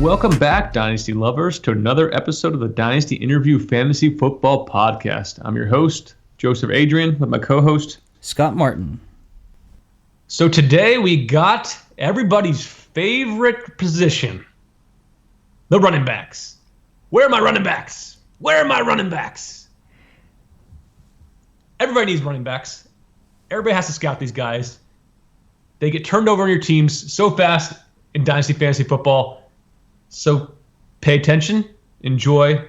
Welcome back, Dynasty lovers, to another episode of the Dynasty Interview Fantasy Football Podcast. I'm your host, Joseph Adrian, with my co-host, Scott Martin. So today we got everybody's favorite position, the running backs. Where are my running backs? Where are my running backs? Everybody needs running backs. Everybody has to scout these guys. They get turned over on your teams so fast in Dynasty Fantasy Football. So pay attention, enjoy.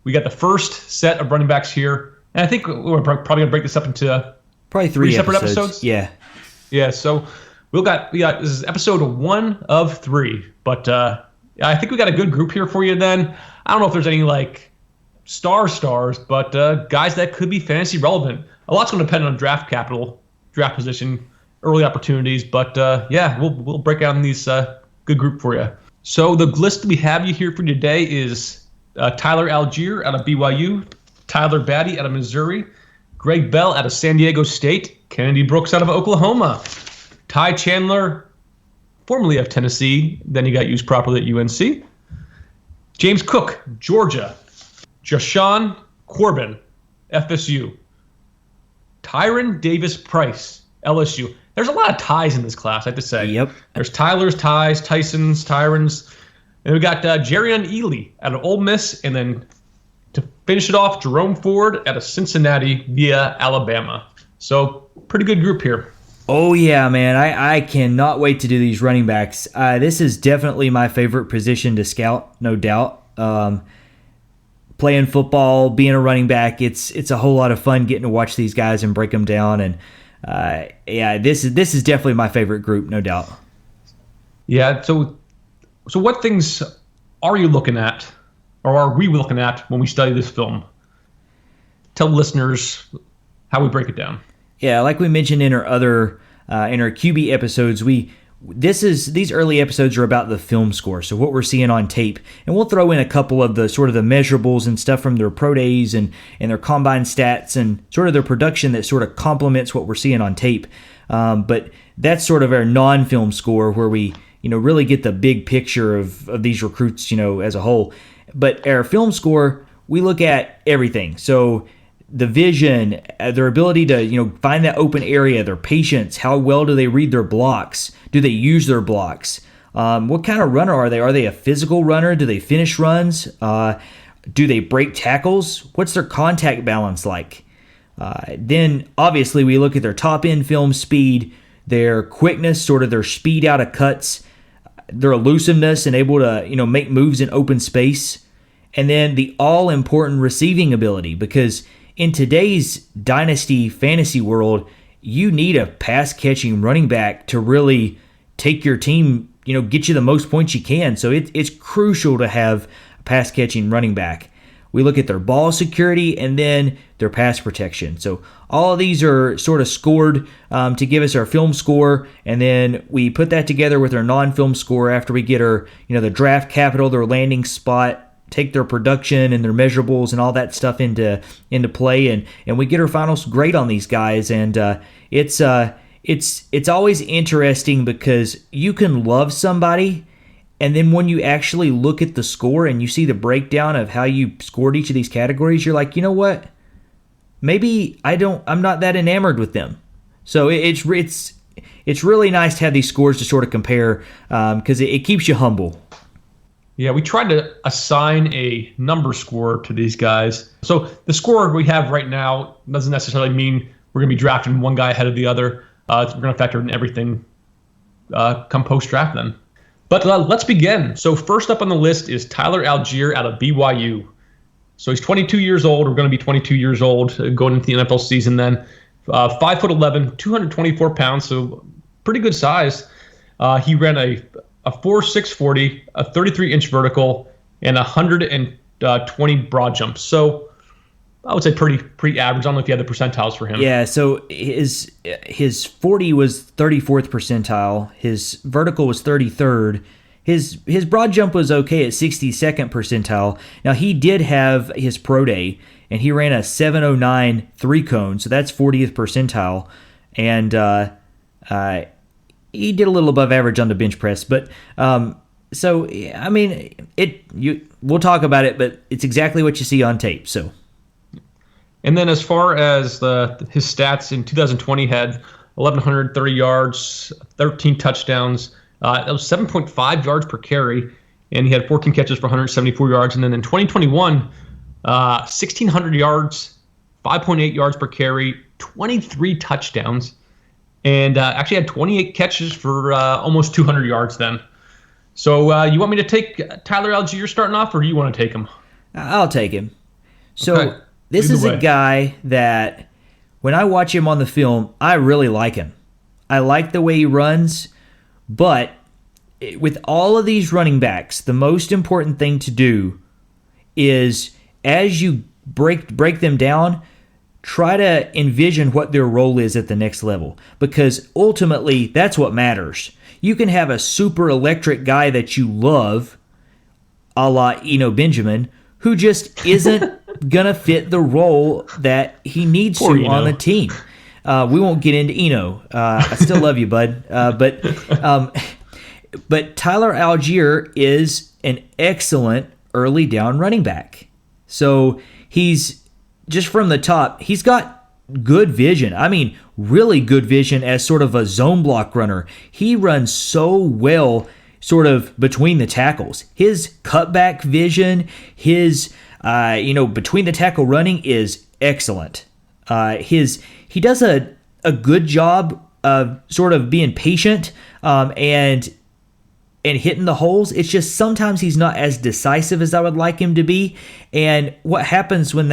We got the first set of running backs here. And I think we're probably going to break this up into probably three separate episodes. Yeah, so we got this is episode 1 of 3. But I think we got a good group here for you then. I don't know if there's any like stars, but guys that could be fantasy relevant. A lot's going to depend on draft capital, draft position, early opportunities. But we'll break down these good group for you. So the list we have you here for today is Tyler Algiere out of BYU, Tyler Badie out of Missouri, Greg Bell out of San Diego State, Kennedy Brooks out of Oklahoma, Ty Chandler, formerly of Tennessee, then he got used properly at UNC, James Cook, Georgia, Jashaun, Corbin, FSU, Tyron Davis Price, LSU. There's a lot of ties in this class, I have to say. Yep. There's Tyler's, Ties, Tyson's, Tyrons. And we got Jerrion Ealy out of Ole Miss. And then to finish it off, Jerome Ford out of Cincinnati via Alabama. So pretty good group here. Oh, yeah, man. I cannot wait to do these running backs. This is definitely my favorite position to scout, no doubt. Playing football, being a running back, it's a whole lot of fun getting to watch these guys and break them down. And this is definitely my favorite group, no doubt. Yeah. So what things are you looking at, or are we looking at when we study this film? Tell listeners how we break it down. Yeah, like we mentioned in our other in our QB episodes, these early episodes are about the film score, so what we're seeing on tape, and we'll throw in a couple of the sort of the measurables and stuff from their pro days and their combine stats and sort of their production that sort of complements what we're seeing on tape. But that's sort of our non-film score where we really get the big picture of these recruits as a whole. But our film score, we look at everything. So the vision, their ability to find that open area, their patience, how well do they read their blocks? Do they use their blocks? What kind of runner are they? Are they a physical runner? Do they finish runs? Do they break tackles? What's their contact balance like? Then obviously we look at their top end film speed, their quickness, sort of their speed out of cuts, their elusiveness and able to make moves in open space, and then the all important receiving ability, because in today's dynasty fantasy world, you need a pass-catching running back to really take your team, get you the most points you can. So it's crucial to have a pass-catching running back. We look at their ball security and then their pass protection. So all of these are sort of scored to give us our film score, and then we put that together with our non-film score after we get our, the draft capital, their landing spot, take their production and their measurables and all that stuff into play, and we get our final grade on these guys. And it's always interesting because you can love somebody, and then when you actually look at the score and you see the breakdown of how you scored each of these categories, you're like, you know what? Maybe I'm not that enamored with them. So it's really nice to have these scores to sort of compare because it keeps you humble. Yeah, we tried to assign a number score to these guys. So the score we have right now doesn't necessarily mean we're going to be drafting one guy ahead of the other. We're going to factor in everything come post-draft then. But let's begin. So first up on the list is Tyler Algiere out of BYU. So he's 22 years old. We're going to be 22 years old going into the NFL season then. 5'11", 224 pounds, so pretty good size. He ran a 4.6 40, a 33-inch vertical, and 120 broad jump. So I would say pretty average. I don't know if you had the percentiles for him. Yeah, so his 40 was 34th percentile. His vertical was 33rd. His broad jump was okay at 62nd percentile. Now, he did have his pro day, and he ran a 7.09 3-cone, so that's 40th percentile. And he did a little above average on the bench press. But So I mean, we'll talk about it, but it's exactly what you see on tape. So. And then as far as his stats in 2020, had 1,130 yards, 13 touchdowns. That was 7.5 yards per carry, and he had 14 catches for 174 yards. And then in 2021, 1,600 yards, 5.8 yards per carry, 23 touchdowns, and actually had 28 catches for almost 200 yards then. So you want me to take Tyler Allgeier starting off, or do you want to take him? I'll take him. So okay. This is a guy that when I watch him on the film, I really like him. I like the way he runs, but with all of these running backs, the most important thing to do is as you break them down, try to envision what their role is at the next level, because ultimately that's what matters. You can have a super electric guy that you love, a la Benjamin, who just isn't going to fit the role that he needs Poor to on the team. We won't get into Eno. I still love you, bud. But Tyler Allgeier is an excellent early down running back. So he's just from the top. He's got good vision. I mean, really good vision as sort of a zone block runner. He runs so well sort of between the tackles. His cutback vision, his between the tackle running is excellent. He does a good job of sort of being patient and hitting the holes. It's just sometimes he's not as decisive as I would like him to be. And what happens when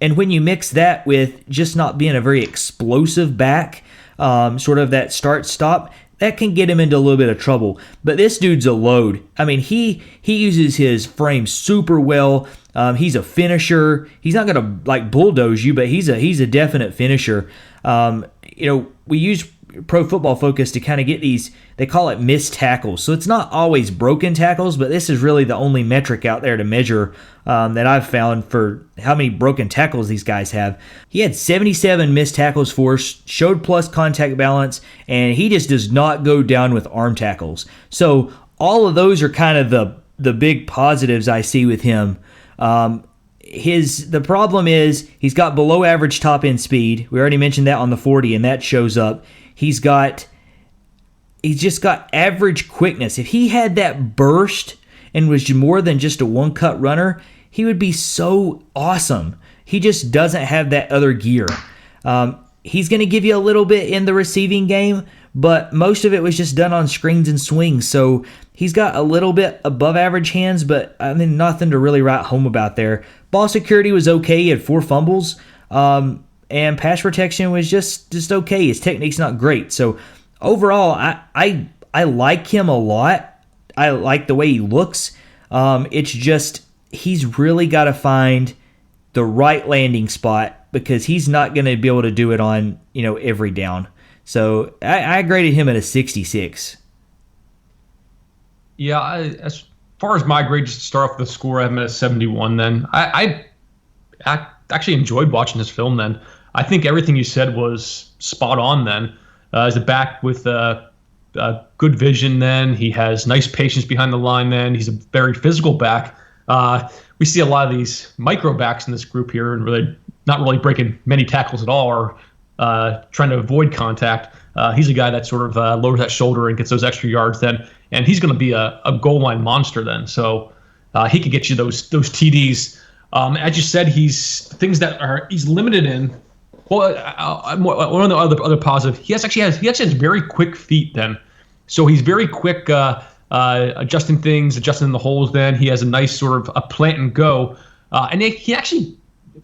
you mix that with just not being a very explosive back, sort of that start-stop, that can get him into a little bit of trouble. But this dude's a load. I mean, he uses his frame super well. He's a finisher. He's not going to bulldoze you, but he's a definite finisher. We use Pro Football Focus to kind of get these, they call it missed tackles. So it's not always broken tackles, but this is really the only metric out there to measure that I've found for how many broken tackles these guys have. He had 77 missed tackles forced, showed plus contact balance, and he just does not go down with arm tackles. So all of those are kind of the big positives I see with him. The problem is he's got below average top end speed. We already mentioned that on the 40, and that shows up. He's just got average quickness. If he had that burst and was more than just a one-cut runner, he would be so awesome. He just doesn't have that other gear. He's going to give you a little bit in the receiving game, but most of it was just done on screens and swings. So he's got a little bit above average hands, but I mean, nothing to really write home about there. Ball security was okay. He had 4 fumbles. And pass protection was just okay. His technique's not great. So overall, I like him a lot. I like the way he looks. It's just he's really got to find the right landing spot, because he's not going to be able to do it on every down. So I graded him at a 66. Yeah, as far as my grade, just to start off with the score, I have him at a 71 then. I actually enjoyed watching this film then. I think everything you said was spot on then. As a back with good vision then. He has nice patience behind the line then. He's a very physical back. We see a lot of these micro backs in this group here and really not really breaking many tackles at all or trying to avoid contact. He's a guy that sort of lowers that shoulder and gets those extra yards then. And he's going to be a goal line monster then. So he could get you those TDs. As you said, he's limited in. Well, one of the other positive, he actually has very quick feet then. So he's very quick adjusting the holes then. He has a nice sort of a plant and go. And he actually,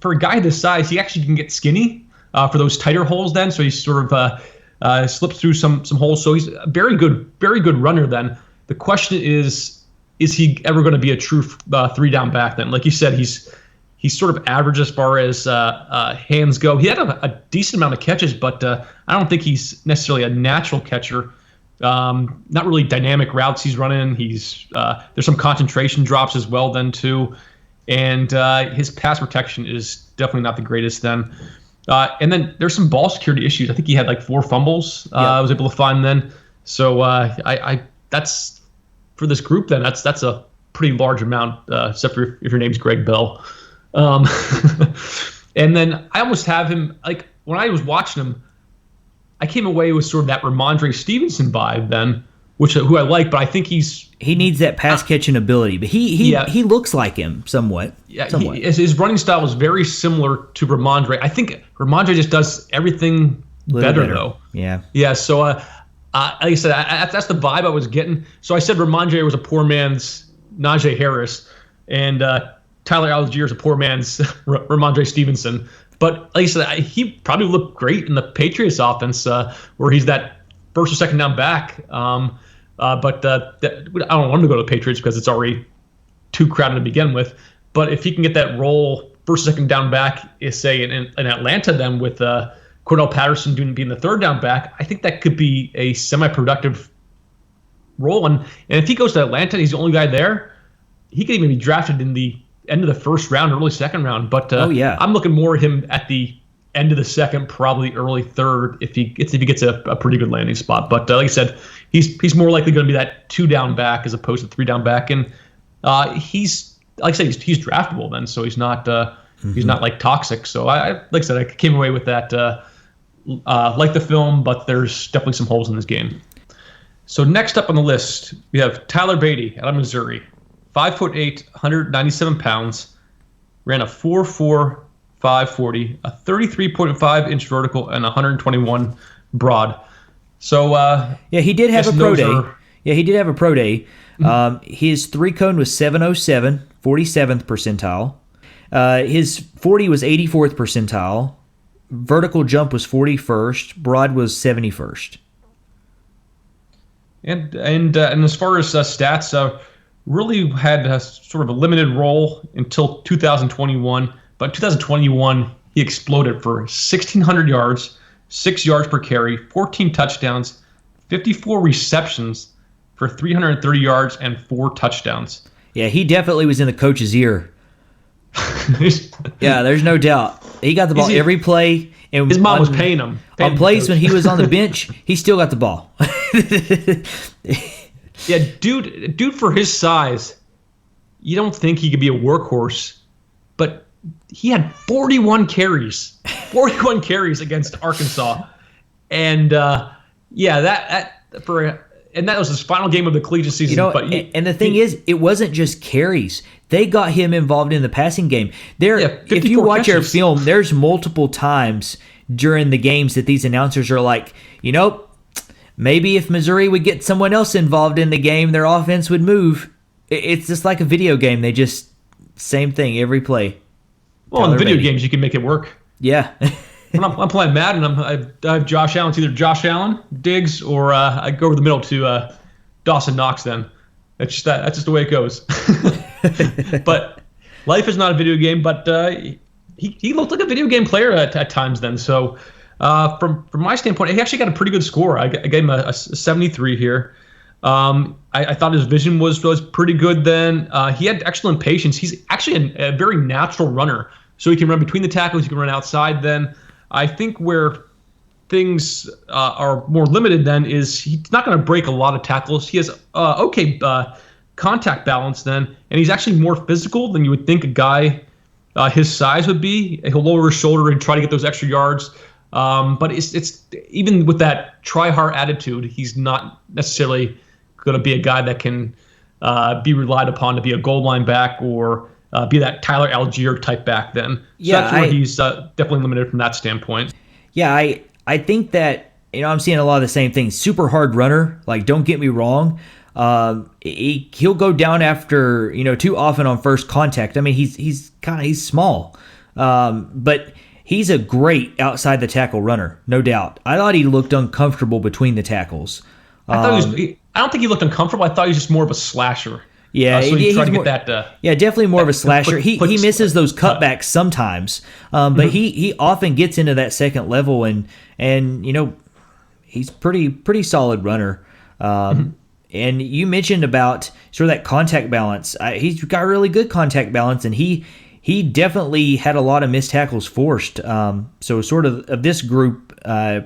for a guy this size, he actually can get skinny for those tighter holes then. So he sort of slips through some holes. So he's a very good runner then. The question is he ever going to be a true 3-down back then? Like you said, he's sort of average as far as hands go. He had a decent amount of catches, but I don't think he's necessarily a natural catcher. Not really dynamic routes he's running. There's some concentration drops as well then too. And his pass protection is definitely not the greatest then. And then there's some ball security issues. I think he had 4 fumbles. I was able to find then. So for this group, then that's a pretty large amount, except for if your name's Greg Bell. And then I almost have him, like, when I was watching him, I came away with sort of that Ramondre Stevenson vibe then, who I like, but I think he needs that pass catching ability, but he looks like him somewhat. Yeah, his running style is very similar to Ramondre. I think Ramondre just does everything better though. Yeah. So like I said, that's the vibe I was getting. So I said Ramondre was a poor man's Najee Harris, and Tyler Algier is a poor man's Ramondre Stevenson. But like I said, he probably looked great in the Patriots offense, where he's that first or second down back. But I don't want him to go to the Patriots because it's already too crowded to begin with. But if he can get that role, first or second down back, say in Atlanta, then with Cordell Patterson being the third down back, I think that could be a semi-productive role. And if he goes to Atlanta and he's the only guy there, he could even be drafted in the end of the first round, early second round. But I'm looking more at him at the end of the second, probably early third, if he gets a pretty good landing spot. But like I said, he's more likely going to be that 2-down back as opposed to 3-down back, and he's draftable then, so he's not like toxic. So like I said, I came away with that like the film, but there's definitely some holes in this game. So next up on the list, we have Tyler Beatty out of Missouri. 5'8", 197 pounds, ran a 4.4 540, a 33.5-inch vertical, and 121 broad. So he did have a pro day. He did have a pro day. His 3-cone was 707, 47th percentile. His 40 was 84th percentile. Vertical jump was 41st. Broad was 71st. And as far as stats, really had a sort of a limited role until 2021. But in 2021, he exploded for 1,600 yards, 6 yards per carry, 14 touchdowns, 54 receptions for 330 yards and 4 touchdowns. Yeah, he definitely was in the coach's ear. Yeah, there's no doubt. He got the ball every play. And his mom was paying him. On plays when he was on the bench, he still got the ball. Yeah, dude, for his size, you don't think he could be a workhorse, but he had 41 carries against Arkansas, and that was his final game of the collegiate season. And the thing is, it wasn't just carries; they got him involved in the passing game. If you watch our film, there's multiple times during the games that these announcers are like, maybe if Missouri would get someone else involved in the game, their offense would move. It's just like a video game. They just, same thing every play. Well, in the video games, you can make it work. Yeah. When I'm playing Madden, I have Josh Allen. It's either Josh Allen, Diggs, or I go over the middle to Dawson Knox then. That's just the way it goes. But life is not a video game, but he looked like a video game player at times then. So from my standpoint, he actually got a pretty good score. I gave him a 73 here. I thought his vision was pretty good then. He had excellent patience. He's actually a very natural runner. So he can run between the tackles. He can run outside then. I think where things are more limited then is he's not going to break a lot of tackles. He has contact balance then, and he's actually more physical than you would think a guy his size would be. He'll lower his shoulder and try to get those extra yards. But it's even with that try-hard attitude, he's not necessarily going to be a guy that can be relied upon to be a goal line back or be that Tyler Algier type back then. So that's where he's definitely limited from that standpoint. Yeah, I think that, I'm seeing a lot of the same things. Super hard runner, like, don't get me wrong. He'll go down after, too often on first contact. I mean, he's small. But he's a great outside the tackle runner, no doubt. I thought he looked uncomfortable between the tackles. I don't think he looked uncomfortable. I thought he was just more of a slasher. Yeah, so he tried to get that. Definitely more of a slasher. He misses those cutbacks sometimes, but he often gets into that second level, and he's pretty solid runner. And you mentioned about sort of that contact balance. He's got really good contact balance, and he definitely had a lot of missed tackles forced. So sort of this group,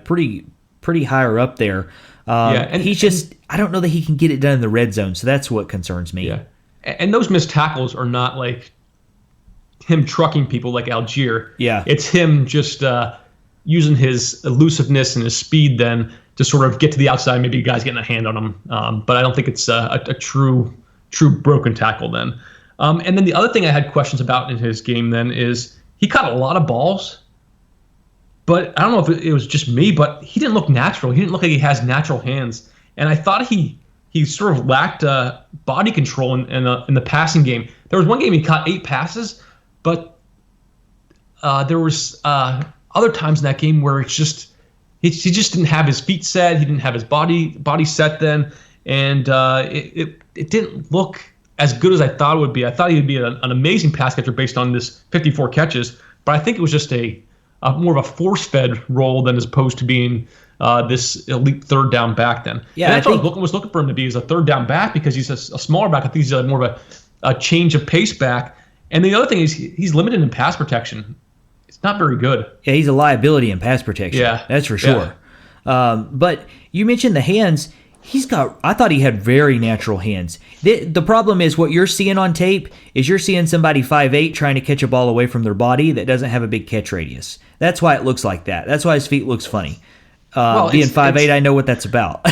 pretty higher up there. And he's just, I don't know that he can get it done in the red zone, so that's what concerns me. Yeah, and those missed tackles are not like him trucking people like Algiere. Yeah. It's him just using his elusiveness and his speed then to sort of get to the outside. Maybe guys getting a hand on him, but I don't think it's a true broken tackle then. And then the other thing I had questions about in his game then is he caught a lot of balls, but I don't know if it was just me, but he didn't look natural. He didn't look like he has natural hands. And I thought he sort of lacked body control in the passing game. There was one game he caught 8 passes, but there was other times in that game where it's just he just didn't have his feet set. He didn't have his body set then, and it didn't look as good as I thought it would be. I thought he would be an amazing pass catcher based on this 54 catches, but I think it was just a more of a force-fed role than as opposed to being this elite third down back then. Yeah, and that's what I was looking for him to be, is a third down back, because he's a smaller back. I think he's more of a change of pace back. And the other thing is he's limited in pass protection. It's not very good. Yeah, he's a liability in pass protection. Yeah, that's for sure. Yeah. But you mentioned the hands. I thought he had very natural hands. The problem is what you're seeing on tape is you're seeing somebody 5'8" trying to catch a ball away from their body that doesn't have a big catch radius. That's why it looks like that. That's why his feet looks funny. Being 5'8", I know what that's about.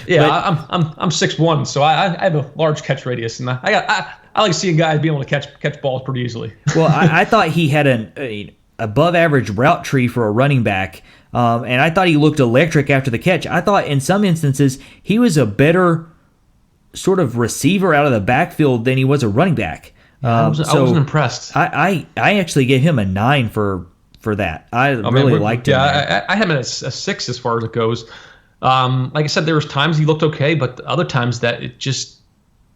Yeah, I'm 6'1", so I have a large catch radius, and I like seeing guys be able to catch balls pretty easily. Well, I thought he had an above average route tree for a running back, and I thought he looked electric after the catch. I thought in some instances he was a better sort of receiver out of the backfield than he was a running back. I wasn't impressed. I actually gave him a 9 for that. I really liked him. Yeah, I had him at a 6 as far as it goes. Like I said, there was times he looked okay, but other times that it just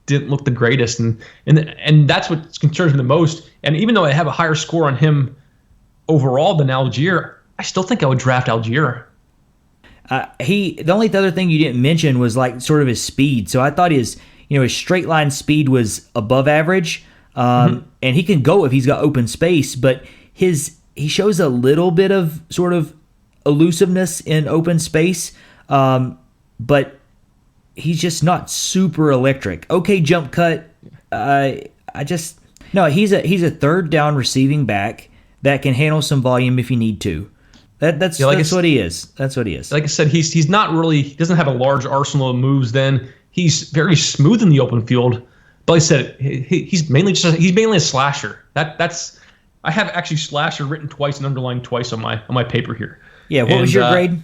didn't look the greatest, and that's what concerns me the most. And even though I have a higher score on him overall than Algiere, I still think I would draft Algiere. The only other thing you didn't mention was like sort of his speed. So I thought his straight line speed was above average, and he can go if he's got open space, but he shows a little bit of sort of elusiveness in open space, but he's just not super electric. Okay, jump cut. He's a third down receiving back that can handle some volume if you need to. That's what he is. That's what he is. Like I said, he doesn't have a large arsenal of moves. Then he's very smooth in the open field. But like I said, he's mainly a slasher. I have actually slasher written twice and underlined twice on my paper here. Yeah, what was your grade?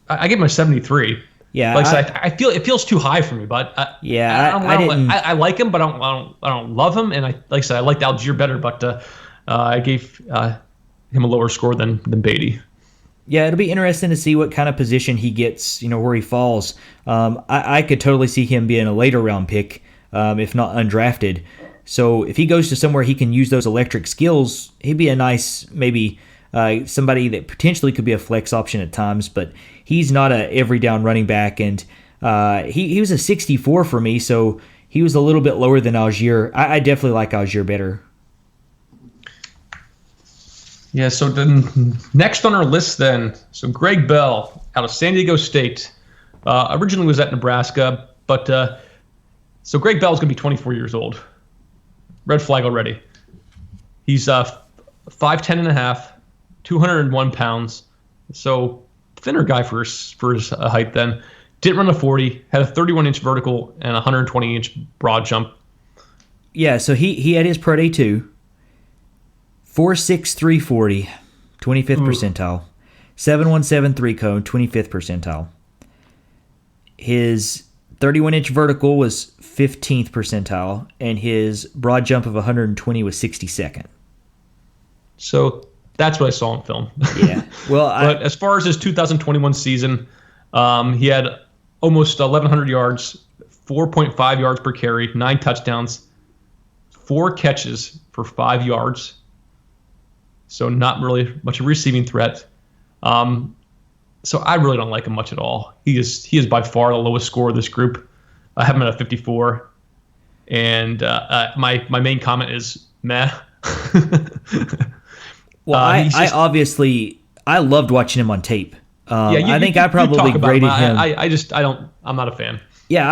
I gave him a 73. Yeah, like I said, I feel it feels too high for me, but I like him, but I don't love him, and like I said, I liked Algiere better, but I gave him a lower score than Badie. Yeah, it'll be interesting to see what kind of position he gets, where he falls. I could totally see him being a later round pick, if not undrafted. So if he goes to somewhere he can use those electric skills, he'd be a nice, maybe somebody that potentially could be a flex option at times, but he's not a every down running back, and he was a 64 for me, so he was a little bit lower than Algiere. I definitely like Algiere better. Yeah, so then next on our list then, so Greg Bell out of San Diego State. Originally was at Nebraska, but so Greg Bell is going to be 24 years old. Red flag already. He's 5'10 and a half, 201 pounds, so thinner guy for his height then. Didn't run a 40, had a 31-inch vertical and a 120-inch broad jump. Yeah, so he had his pro day too. 4.6 340, 25th percentile. 7.17 3 cone, 25th percentile. His 31-inch vertical was 15th percentile, and his broad jump of 120 was 62nd. So that's what I saw in film. Yeah. Well, but as far as his 2021 season, he had almost 1,100 yards, 4.5 yards per carry, 9 touchdowns, 4 catches for 5 yards. So not really much of a receiving threat. So I really don't like him much at all. He is by far the lowest score of this group. I have him at a 54. And my main comment is meh. Well, I loved watching him on tape. I think I probably graded him. I'm not a fan. Yeah,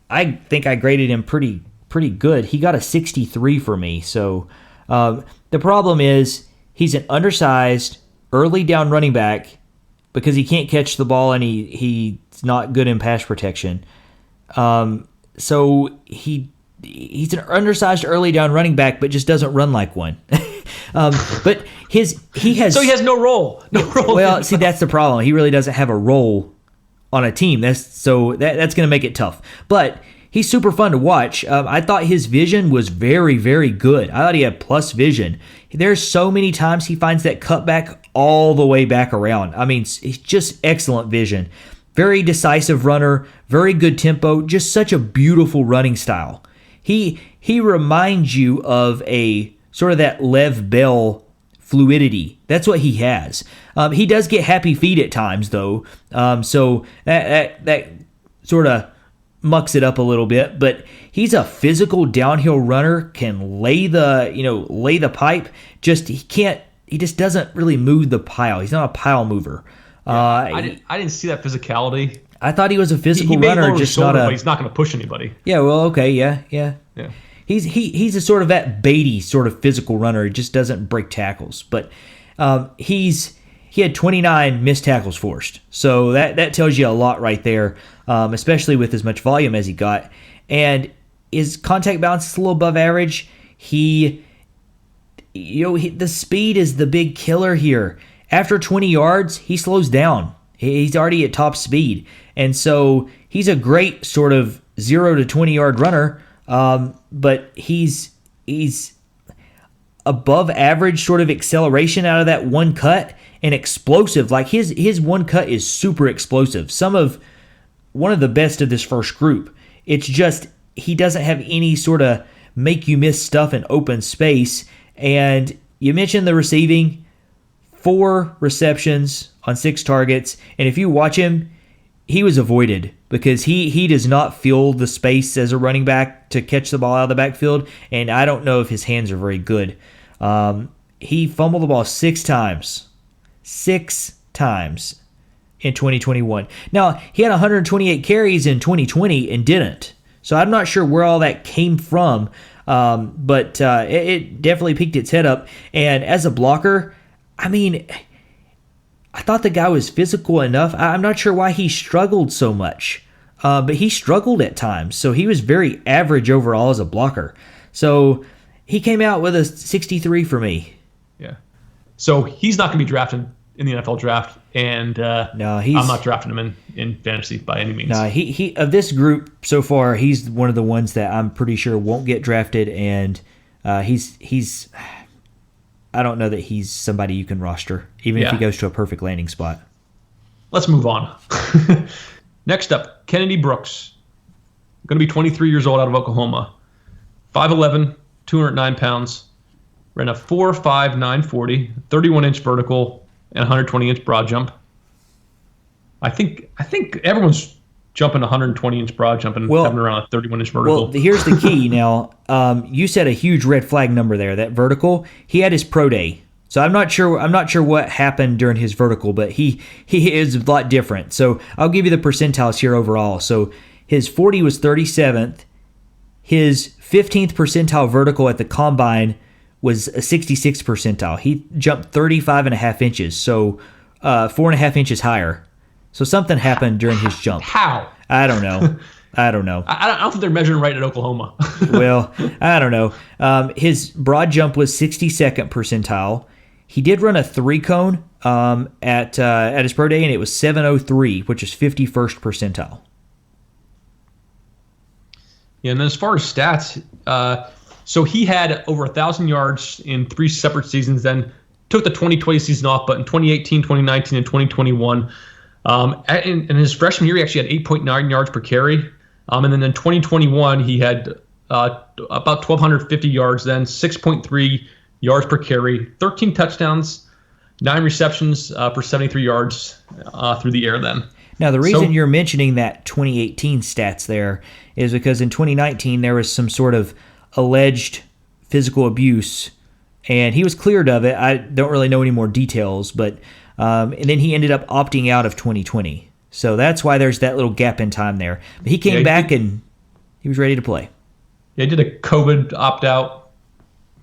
I think I graded him pretty good. He got a 63 for me. So the problem is he's an undersized early down running back because he can't catch the ball and he's not good in pass protection. So he's an undersized early down running back, but just doesn't run like one. But he has no role. Well, see, that's the problem. He really doesn't have a role on a team. That's going to make it tough. But he's super fun to watch. I thought his vision was very, very good. I thought he had plus vision. There's so many times he finds that cutback all the way back around. I mean, he's just excellent vision. Very decisive runner, very good tempo, just such a beautiful running style. He reminds you of a sort of that Lev Bell fluidity. That's what he has. He does get happy feet at times, though, so that sort of mucks it up a little bit. But he's a physical downhill runner, can lay the pipe. He just doesn't really move the pile. He's not a pile mover. I didn't see that physicality. I thought he was a physical runner, just not a. But he's not going to push anybody. Yeah. Well. Okay. Yeah. He's a sort of that Badie sort of physical runner. He just doesn't break tackles. But he had 29 missed tackles forced. So that tells you a lot right there, especially with as much volume as he got. And his contact balance is a little above average. The speed is the big killer here. After 20 yards, he slows down. He's already at top speed. And so he's a great sort of 0 to 20 yard runner. But he's above average sort of acceleration out of that one cut and explosive. Like his one cut is super explosive. One of the best of this first group. It's just he doesn't have any sort of make you miss stuff in open space. And you mentioned the receiving, 4 receptions on 6 targets. And if you watch him, he was avoided because he does not feel the space as a running back to catch the ball out of the backfield, and I don't know if his hands are very good. He fumbled the ball 6 times. 6 times in 2021. Now, he had 128 carries in 2020 and didn't. So I'm not sure where all that came from, but it definitely peaked its head up. And as a blocker, I mean, I thought the guy was physical enough. I'm not sure why he struggled so much, but he struggled at times. So he was very average overall as a blocker. So he came out with a 63 for me. Yeah. So he's not going to be drafted in the NFL draft, and I'm not drafting him in fantasy by any means. No, he of this group so far, he's one of the ones that I'm pretty sure won't get drafted, and he's. I don't know that he's somebody you can roster, even if he goes to a perfect landing spot. Let's move on. Next up, Kennedy Brooks. Going to be 23 years old out of Oklahoma. 5'11", 209 pounds. Ran a 4.5 940, 31-inch vertical, and 120-inch broad jump. I think everyone's jumping 120-inch broad jump and having around a 31-inch vertical. Well, here's the key now. You said a huge red flag number there, that vertical. He had his pro day. So I'm not sure what happened during his vertical, but he is a lot different. So I'll give you the percentiles here overall. So his 40 was 37th. His 15th percentile vertical at the combine was a 66th percentile. He jumped 35.5 inches, so 4.5 inches higher. So something happened during his jump. How? I don't know. I don't think they're measuring right at Oklahoma. Well, I don't know. His broad jump was 62nd percentile. He did run a 3-cone at his pro day, and it was 7.03, which is 51st percentile. Yeah, and then as far as stats, so he had over 1,000 yards in 3 separate seasons, then took the 2020 season off, but in 2018, 2019, and 2021, in his freshman year, he actually had 8.9 yards per carry. And then in 2021, he had about 1,250 yards, then 6.3 yards per carry, 13 touchdowns, 9 receptions for 73 yards through the air then. Now, the reason you're mentioning that 2018 stats there is because in 2019, there was some sort of alleged physical abuse, and he was cleared of it. I don't really know any more details, but And then he ended up opting out of 2020. So that's why there's that little gap in time there. But he came back and he was ready to play. Yeah, he did a COVID opt-out,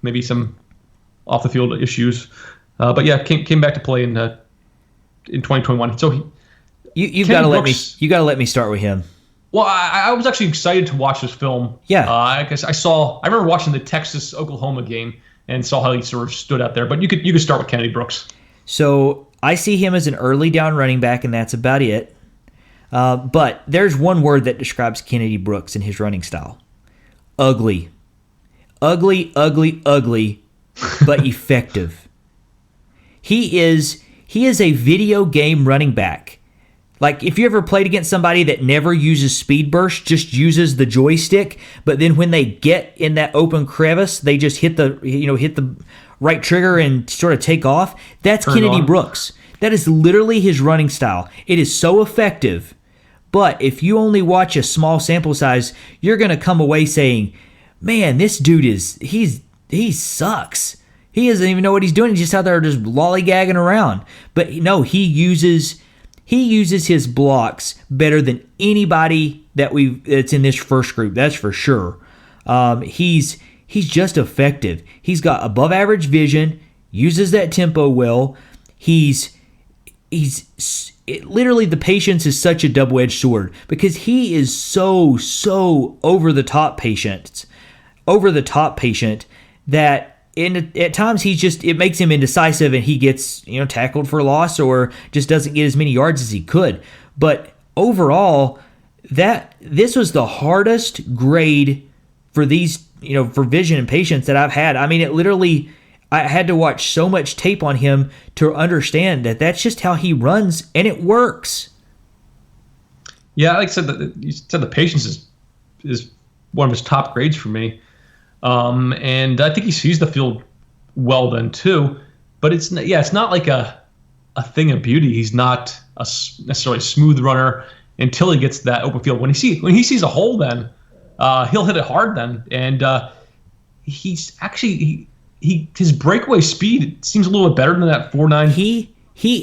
maybe some off-the-field issues. But yeah, came back to play in 2021. So you've got to let me start with him. Well, I was actually excited to watch this film. Yeah. I remember watching the Texas-Oklahoma game and saw how he sort of stood out there. But you could start with Kennedy Brooks. So I see him as an early down running back, and that's about it. But there's one word that describes Kennedy Brooks and his running style. Ugly. Ugly, ugly, ugly, but effective. He is a video game running back. Like, if you ever played against somebody that never uses speed burst, just uses the joystick, but then when they get in that open crevice, they just hit the right trigger and sort of take off. That's Kennedy Brooks. That is literally his running style. It is so effective. But if you only watch a small sample size, you're going to come away saying, man, this dude he sucks. He doesn't even know what he's doing. He's just out there just lollygagging around. But no, he uses his blocks better than anybody that's in this first group. That's for sure. He's just effective. He's got above average vision, uses that tempo well. Literally, the patience is such a double-edged sword because he is so over the top patient that at times it makes him indecisive and he gets tackled for loss or just doesn't get as many yards as he could. But overall, this was the hardest grade for these for vision and patience that I've had. I mean, I had to watch so much tape on him to understand that that's just how he runs, and it works. Yeah, like I said, you said the patience is one of his top grades for me. And I think he sees the field well then too. But it's not like a thing of beauty. He's not necessarily a smooth runner until he gets to that open field. When he sees a hole, then he'll hit it hard then. And he's actually his breakaway speed seems a little bit better than that 4.9. He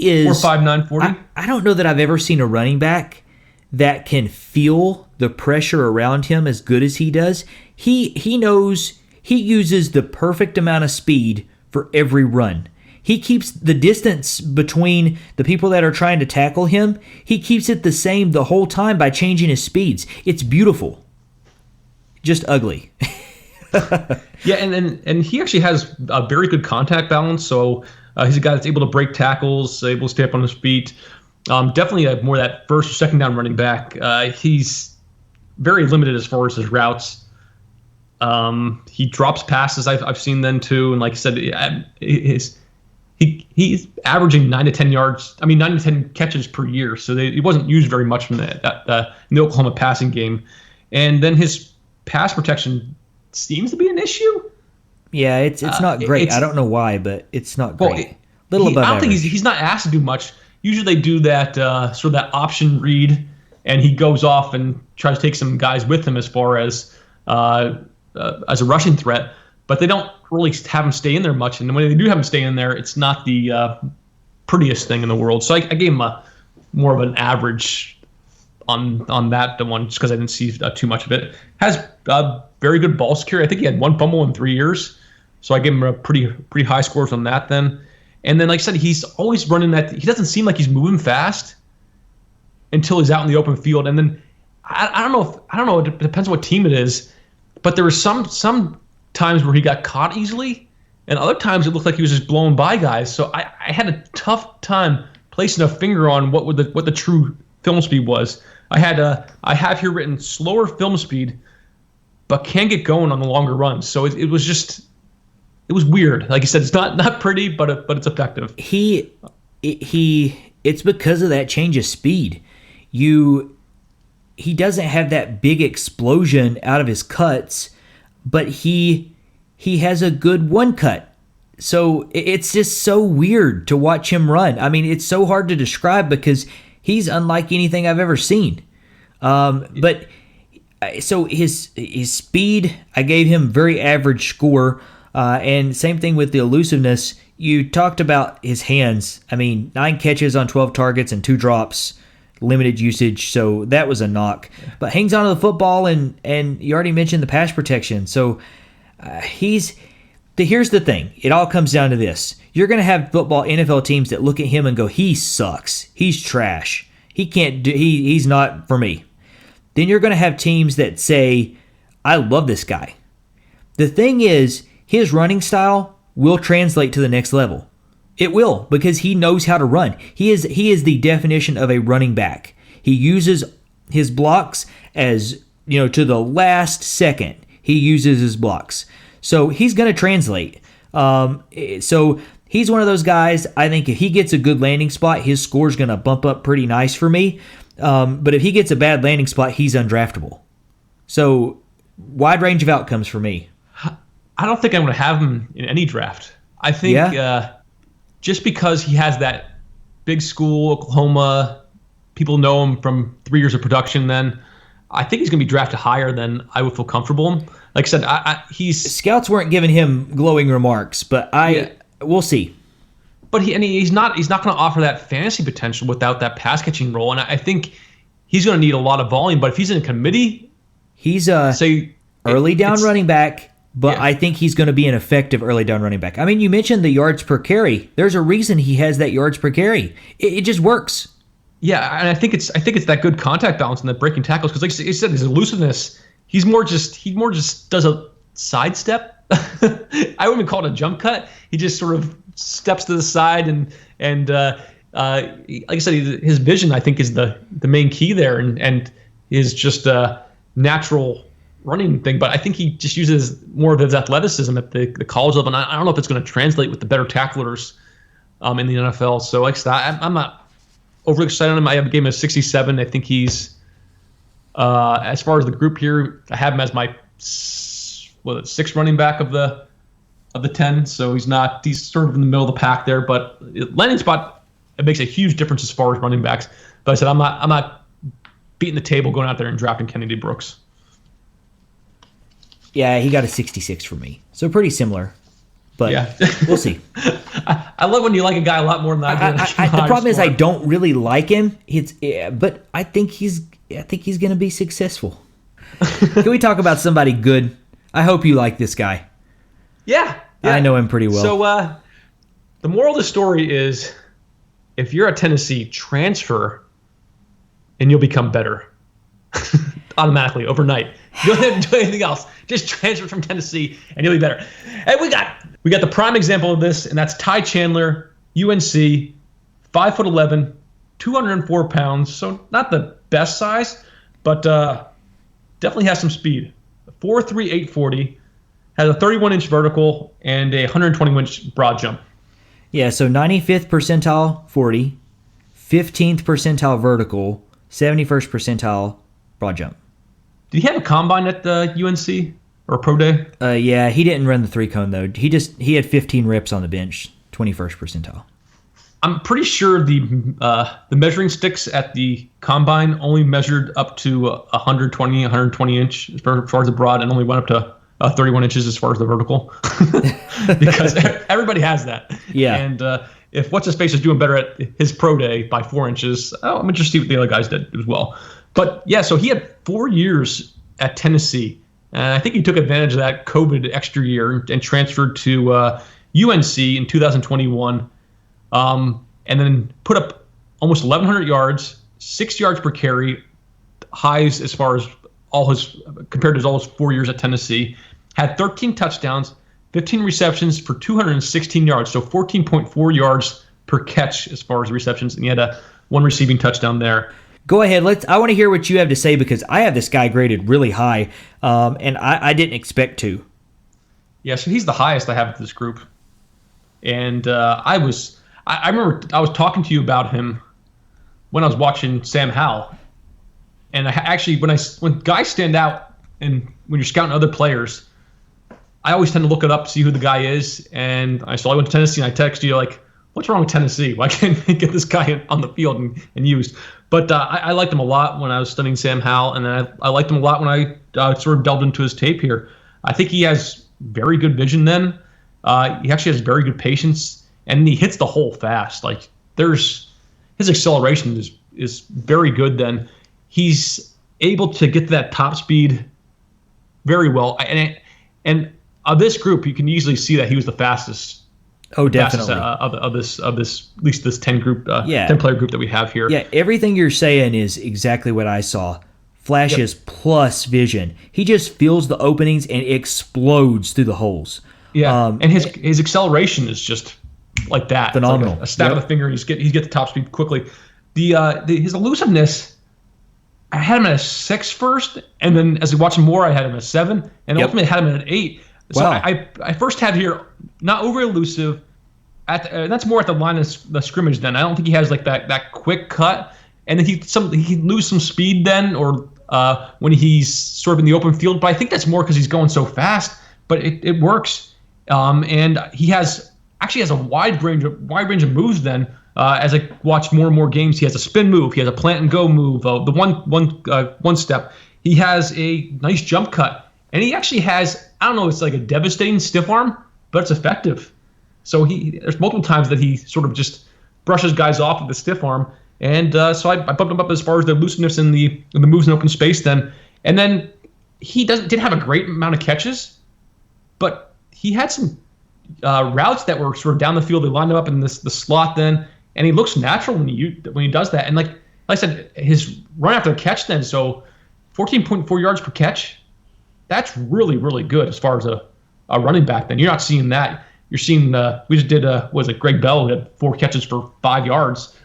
is 4.59 40. I don't know that I've ever seen a running back that can feel the pressure around him as good as he does. He knows he uses the perfect amount of speed for every run. He keeps the distance between the people that are trying to tackle him. He keeps it the same the whole time by changing his speeds. It's beautiful. Just ugly. Yeah, and he actually has a very good contact balance. So he's a guy that's able to break tackles, able to stay up on his feet. Definitely more that first or second down running back. He's very limited as far as his routes. He drops passes. I've seen then too, and like I said, he's averaging 9 to 10 yards. 9 to 10 catches per year. So he wasn't used very much in the Oklahoma passing game, and then his pass protection seems to be an issue. Yeah, it's not great. I don't know why, but it's not great. Above I don't average. think he's not asked to do much. Usually they do that sort of that option read, and he goes off and tries to take some guys with him as far as a rushing threat. But they don't really have him stay in there much. And when they do have him stay in there, it's not the prettiest thing in the world. So I gave him more of an average on that one just because I didn't see too much of it. Has very good ball security. I think he had one fumble in 3 years. So I gave him a pretty high scores on that then. And then, like I said, he's always running that. He doesn't seem like he's moving fast until he's out in the open field. And then I don't know. It depends on what team it is. But there were some times where he got caught easily, and other times it looked like he was just blowing by guys. So I had a tough time placing a finger on what the true film speed was. I have here written slower film speed, but can get going on the longer runs. So it was weird. Like you said, it's not pretty, but it's effective. It's because of that change of speed. He doesn't have that big explosion out of his cuts, but he has a good one cut. So it's just so weird to watch him run. It's so hard to describe because he's unlike anything I've ever seen. But so his speed, I gave him very average score. And same thing with the elusiveness. you talked about his hands. I mean, 9 catches on 12 targets and 2 drops, limited usage, so that was a knock. But hangs onto the football, and you already mentioned the pass protection. So here's the thing. It all comes down to this. You're going to have NFL teams that look at him and go, he sucks. He's trash. He's not for me. Then you're going to have teams that say, I love this guy. The thing is, his running style will translate to the next level. It will, because he knows how to run. He is the definition of a running back. He uses his blocks as, to the last second. He uses his blocks. So he's going to translate. So he's one of those guys, I think if he gets a good landing spot, his score's going to bump up pretty nice for me. But if he gets a bad landing spot, he's undraftable. So wide range of outcomes for me. I don't think I'm going to have him in any draft. I think just because he has that big school, Oklahoma, people know him from 3 years of production then, I think he's going to be drafted higher than I would feel comfortable. Like I said, scouts weren't giving him glowing remarks, but we'll see. But he's not going to offer that fantasy potential without that pass catching role, and I think he's going to need a lot of volume. But if he's in a committee, he's early down running back. But I think he's going to be an effective early down running back. I mean, you mentioned the yards per carry. There's a reason he has that yards per carry. It just works. Yeah, and I think it's that good contact balance and that breaking tackles, because like you said, his elusiveness. He more just does a sidestep. I wouldn't even call it a jump cut. He just sort of steps to the side and like I said, his vision I think is the main key there, and is just a natural running thing. But I think he just uses more of his athleticism at the college level, and I don't know if it's going to translate with the better tacklers in the NFL. So like I said, I'm not overly excited on him. I have a game of 67. I think he's as far as the group here, I have him as my sixth running back of the 10. So he's sort of in the middle of the pack there. But landing spot, it makes a huge difference as far as running backs. But I said I'm not beating the table going out there and drafting Kennedy Brooks. Yeah, he got a 66 for me. So pretty similar. But we'll see. I love when you like a guy a lot more than I do. The problem is I don't really like him. But I think he's going to be successful. Can we talk about somebody good? I hope you like this guy. Yeah. I know him pretty well. So the moral of the story is, if you're at Tennessee, transfer and you'll become better automatically overnight. You don't have to do anything else. Just transfer from Tennessee and you'll be better. And we got the prime example of this, and that's Ty Chandler, UNC, 5'11", 204 pounds. So not the best size, but definitely has some speed. 4'3", 840, has a 31-inch vertical and a 120-inch broad jump. Yeah, so 95th percentile 40, 15th percentile vertical, 71st percentile broad jump. Did he have a combine at the UNC or pro day? Yeah, he didn't run the 3-cone though. He had 15 reps on the bench, 21st percentile. I'm pretty sure the measuring sticks at the combine only measured up to 120 inch as far as the broad, and only went up to 31 inches as far as the vertical, because everybody has that. Yeah. And if what's his face is doing better at his pro day by 4 inches, I'm interested to see what the other guys did as well. But yeah, so he had 4 years at Tennessee, and I think he took advantage of that COVID extra year and transferred to UNC in 2021, and then put up almost 1,100 yards, 6 yards per carry, highs as far as compared to all his 4 years at Tennessee. Had 13 touchdowns, 15 receptions for 216 yards, so 14.4 yards per catch as far as receptions, and he had one receiving touchdown there. Go ahead. I want to hear what you have to say, because I have this guy graded really high, and I didn't expect to. Yeah, so he's the highest I have of this group, and I remember I was talking to you about him when I was watching Sam Howell, and I actually when guys stand out and when you're scouting other players, I always tend to look it up, see who the guy is, and I went to Tennessee and I texted you like, what's wrong with Tennessee? Why can't they get this guy on the field and used? But I liked him a lot when I was studying Sam Howell, and then I liked him a lot when I sort of delved into his tape here. I think he has very good vision then. He actually has very good patience. and he hits the hole fast. Like his acceleration is very good. Then he's able to get to that top speed very well. And of this group, you can easily see that he was the fastest. Oh, definitely. Of this at least this 10 player group that we have here. Yeah, everything you're saying is exactly what I saw. Flashes plus vision. He just feels the openings and explodes through the holes. Yeah, and his acceleration is just like that. Phenomenal. Like a snap of the finger, and he get the top speed quickly. His elusiveness, I had him at a 6 first, and then as we watched him more, I had him at a 7, and ultimately had him at an 8. So wow. I first had here not over elusive. That's more at the line of the scrimmage. Then I don't think he has like that quick cut, and then he lose some speed then, or when he's sort of in the open field. But I think that's more because he's going so fast. But it works, and he has a wide range of moves. Then as I watch more and more games, he has a spin move, he has a plant and go move, the one step. He has a nice jump cut, and he actually has, I don't know, it's like a devastating stiff arm, but it's effective. So there's multiple times that he sort of just brushes guys off with the stiff arm, and so I bumped him up as far as the elusiveness in the moves in open space then. And then he didn't have a great amount of catches, but he had some routes that were sort of down the field. They lined him up in the slot then, and he looks natural when he does that. And like I said, his run after the catch then, so 14.4 yards per catch, that's really, really good as far as a running back then. You're not seeing that. You're seeing, we just did, Greg Bell who had 4 catches for 5 yards.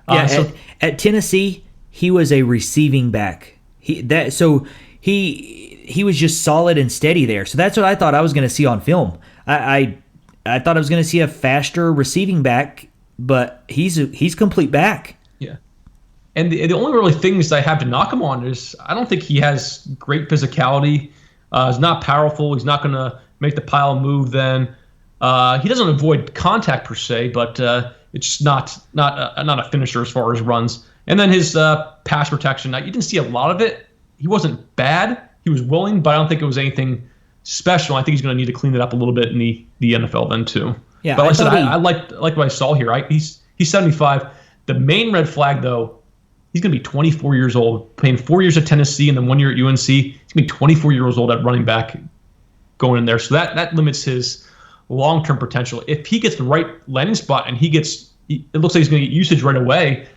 At Tennessee, he was a receiving back. He was just solid and steady there. So that's what I thought I was going to see on film. I thought I was going to see a faster receiving back, but he's complete back. Yeah. And the only really things I have to knock him on is I don't think he has great physicality. He's not powerful. He's not going to make the pile move then. He doesn't avoid contact per se, but it's just not a finisher as far as runs. And then his pass protection, you didn't see a lot of it. He wasn't bad. He was willing, but I don't think it was anything special. I think he's going to need to clean it up a little bit in the NFL then too. Yeah, but like I said, I like what I saw here. He's 75. The main red flag though, he's going to be 24 years old, playing 4 years at Tennessee and then 1 year at UNC. He's going to be 24 years old at running back going in there. So that limits his long-term potential. If he gets the right landing spot and it looks like he's going to get usage right away,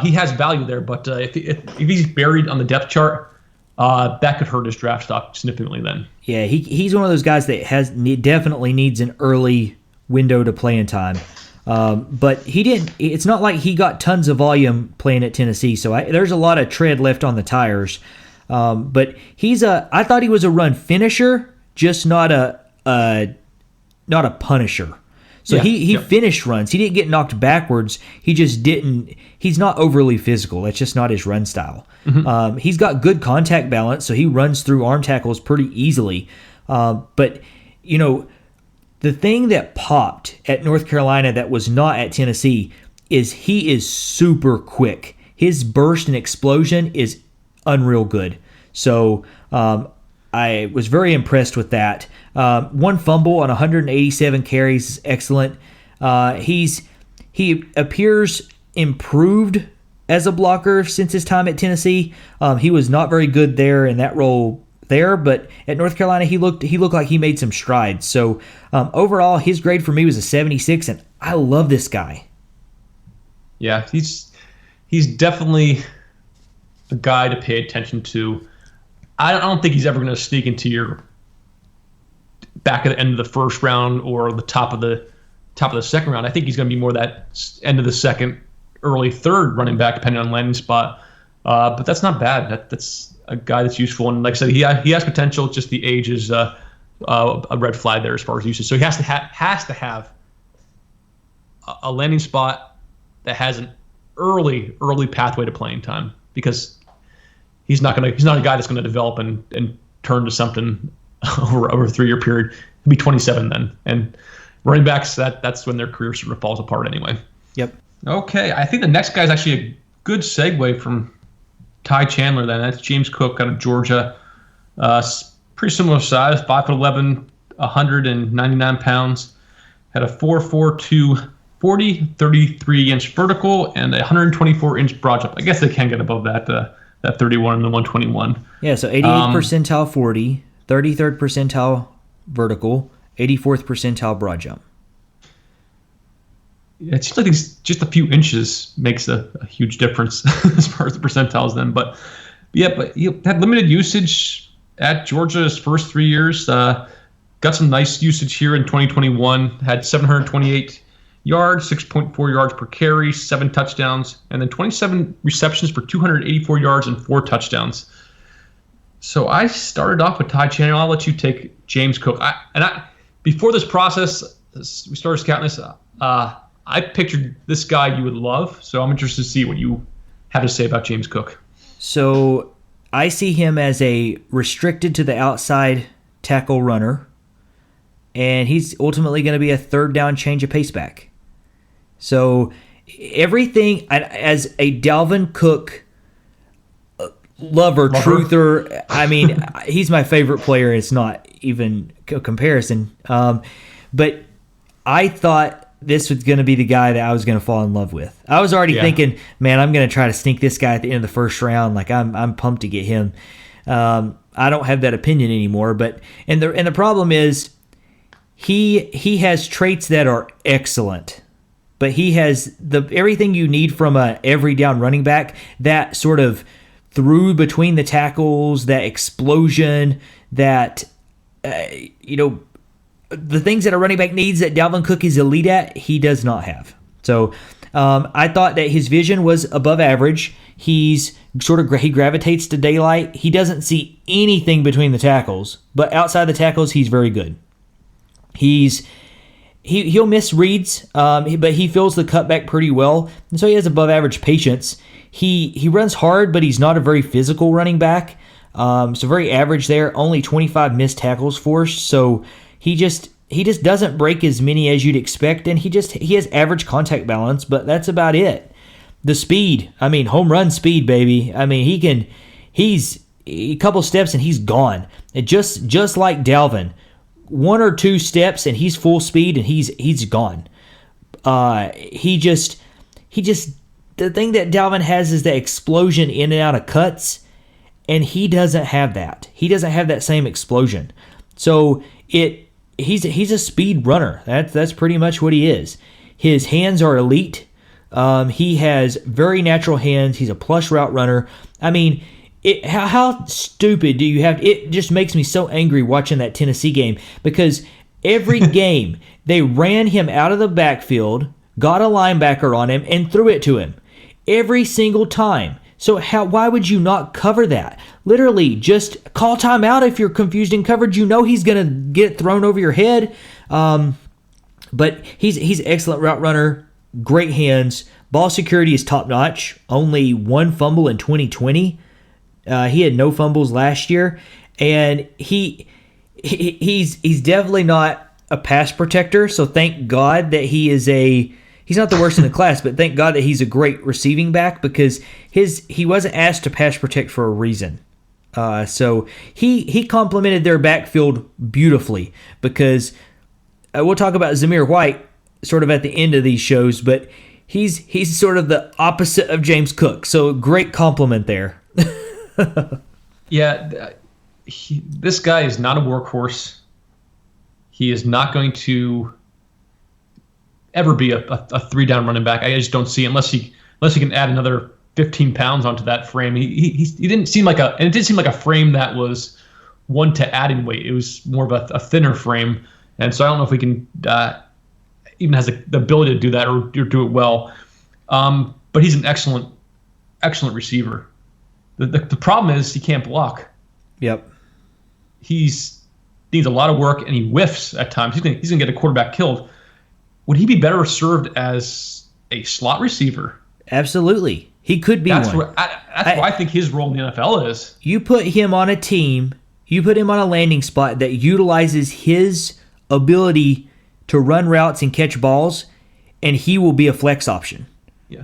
he has value there. But if he's buried on the depth chart, that could hurt his draft stock significantly then. Yeah, he's one of those guys that definitely needs an early window to play in time. But he didn't. It's not like he got tons of volume playing at Tennessee, so there's a lot of tread left on the tires. But I thought he was a run finisher, just not a punisher. So he finished runs. He didn't get knocked backwards. He just didn't. He's not overly physical. That's just not his run style. Mm-hmm. He's got good contact balance, so he runs through arm tackles pretty easily. But the thing that popped at North Carolina that was not at Tennessee is he is super quick. His burst and explosion is unreal good. So I was very impressed with that. 1 fumble on 187 carries is excellent. He appears improved as a blocker since his time at Tennessee. He was not very good there in that role there, but at North Carolina he looked like he made some strides. So overall, his grade for me was a 76, and I love this guy. Yeah, he's definitely a guy to pay attention to. I don't think he's ever going to sneak into your back at the end of the first round or the top of the second round. I think he's going to be more that end of the second, early third running back, depending on landing spot. But that's not bad. That's a guy that's useful. And like I said, he has potential. Just the age is a red flag there as far as usage. So he has to have a landing spot that has an early pathway to playing time, because he's not a guy that's going to develop and turn to something over a 3-year period. He'll be 27 then. And running backs, that's when their career sort of falls apart anyway. Yep. Okay, I think the next guy is actually a good segue from Ty Chandler then. That's James Cook out of Georgia. Pretty similar size, 5'11", 199 pounds. had a 4.42 40, 33-inch vertical, and a 124-inch broad jump. I guess they can get above that 31 and the 121. Yeah, so 88th percentile 40, 33rd percentile vertical, 84th percentile broad jump. It seems like it's just a few inches makes a huge difference as far as the percentiles then. But he had limited usage at Georgia his first 3 years. Got some nice usage here in 2021. Had 728 yards, 6.4 yards per carry, 7 touchdowns, and then 27 receptions for 284 yards and 4 touchdowns. So I started off with Ty Chandler. I'll let you take James Cook. Before this process, we started scouting this. I pictured this guy you would love, so I'm interested to see what you have to say about James Cook. So I see him as a restricted to the outside tackle runner, and he's ultimately going to be a third down change of pace back. So everything, as a Dalvin Cook lover, truther, I mean, he's my favorite player. It's not even a comparison. But I thought this was going to be the guy that I was going to fall in love with. I was already thinking, man, I'm going to try to sneak this guy at the end of the first round. Like I'm pumped to get him. I don't have that opinion anymore. But and the problem is he has traits that are excellent. But he has everything you need from a every down running back, that sort of through between the tackles, that explosion, that, the things that a running back needs that Dalvin Cook is elite at, he does not have. So I thought that his vision was above average. He gravitates to daylight. He doesn't see anything between the tackles, but outside the tackles, he's very good. He'll miss reads, but he fills the cutback pretty well, and so he has above average patience. He runs hard, but he's not a very physical running back, so very average there. Only 25 missed tackles forced, so he just doesn't break as many as you'd expect, and he has average contact balance, but that's about it. The speed, I mean, home run speed, baby. I mean, he's a couple steps and he's gone. It just like Dalvin. 1 or 2 steps and he's full speed and he's gone. He just the thing that Dalvin has is the explosion in and out of cuts, and he doesn't have that. He doesn't have that same explosion. So he's a speed runner. That's pretty much what he is. His hands are elite. He has very natural hands. He's a plush route runner. I mean, how stupid do you have? It just makes me so angry watching that Tennessee game, because every game they ran him out of the backfield, got a linebacker on him, and threw it to him every single time. So why would you not cover that? Literally, just call timeout if you're confused in coverage. You know he's going to get thrown over your head. But he's an excellent route runner, great hands. Ball security is top notch. Only 1 fumble in 2020. He had no fumbles last year, and he's definitely not a pass protector. So thank God that he's not the worst in the class, but thank God that he's a great receiving back, because he wasn't asked to pass protect for a reason. So he complemented their backfield beautifully, because we'll talk about Zamir White sort of at the end of these shows, but he's sort of the opposite of James Cook. So great compliment there. Yeah, this guy is not a workhorse. He is not going to ever be a 3-down running back. I just don't see it unless he can add another 15 pounds onto that frame. He didn't seem like and it did seem like a frame that was one to add in weight. It was more of a thinner frame, and so I don't know if we can even has the ability to do that or do it well. But he's an excellent receiver. The problem is he can't block. Yep. Needs a lot of work, and he whiffs at times. He's going to get a quarterback killed. Would he be better served as a slot receiver? Absolutely. He could be that's one. What I think his role in the NFL is. You put him on a team, you put him on a landing spot that utilizes his ability to run routes and catch balls, and he will be a flex option. Yeah.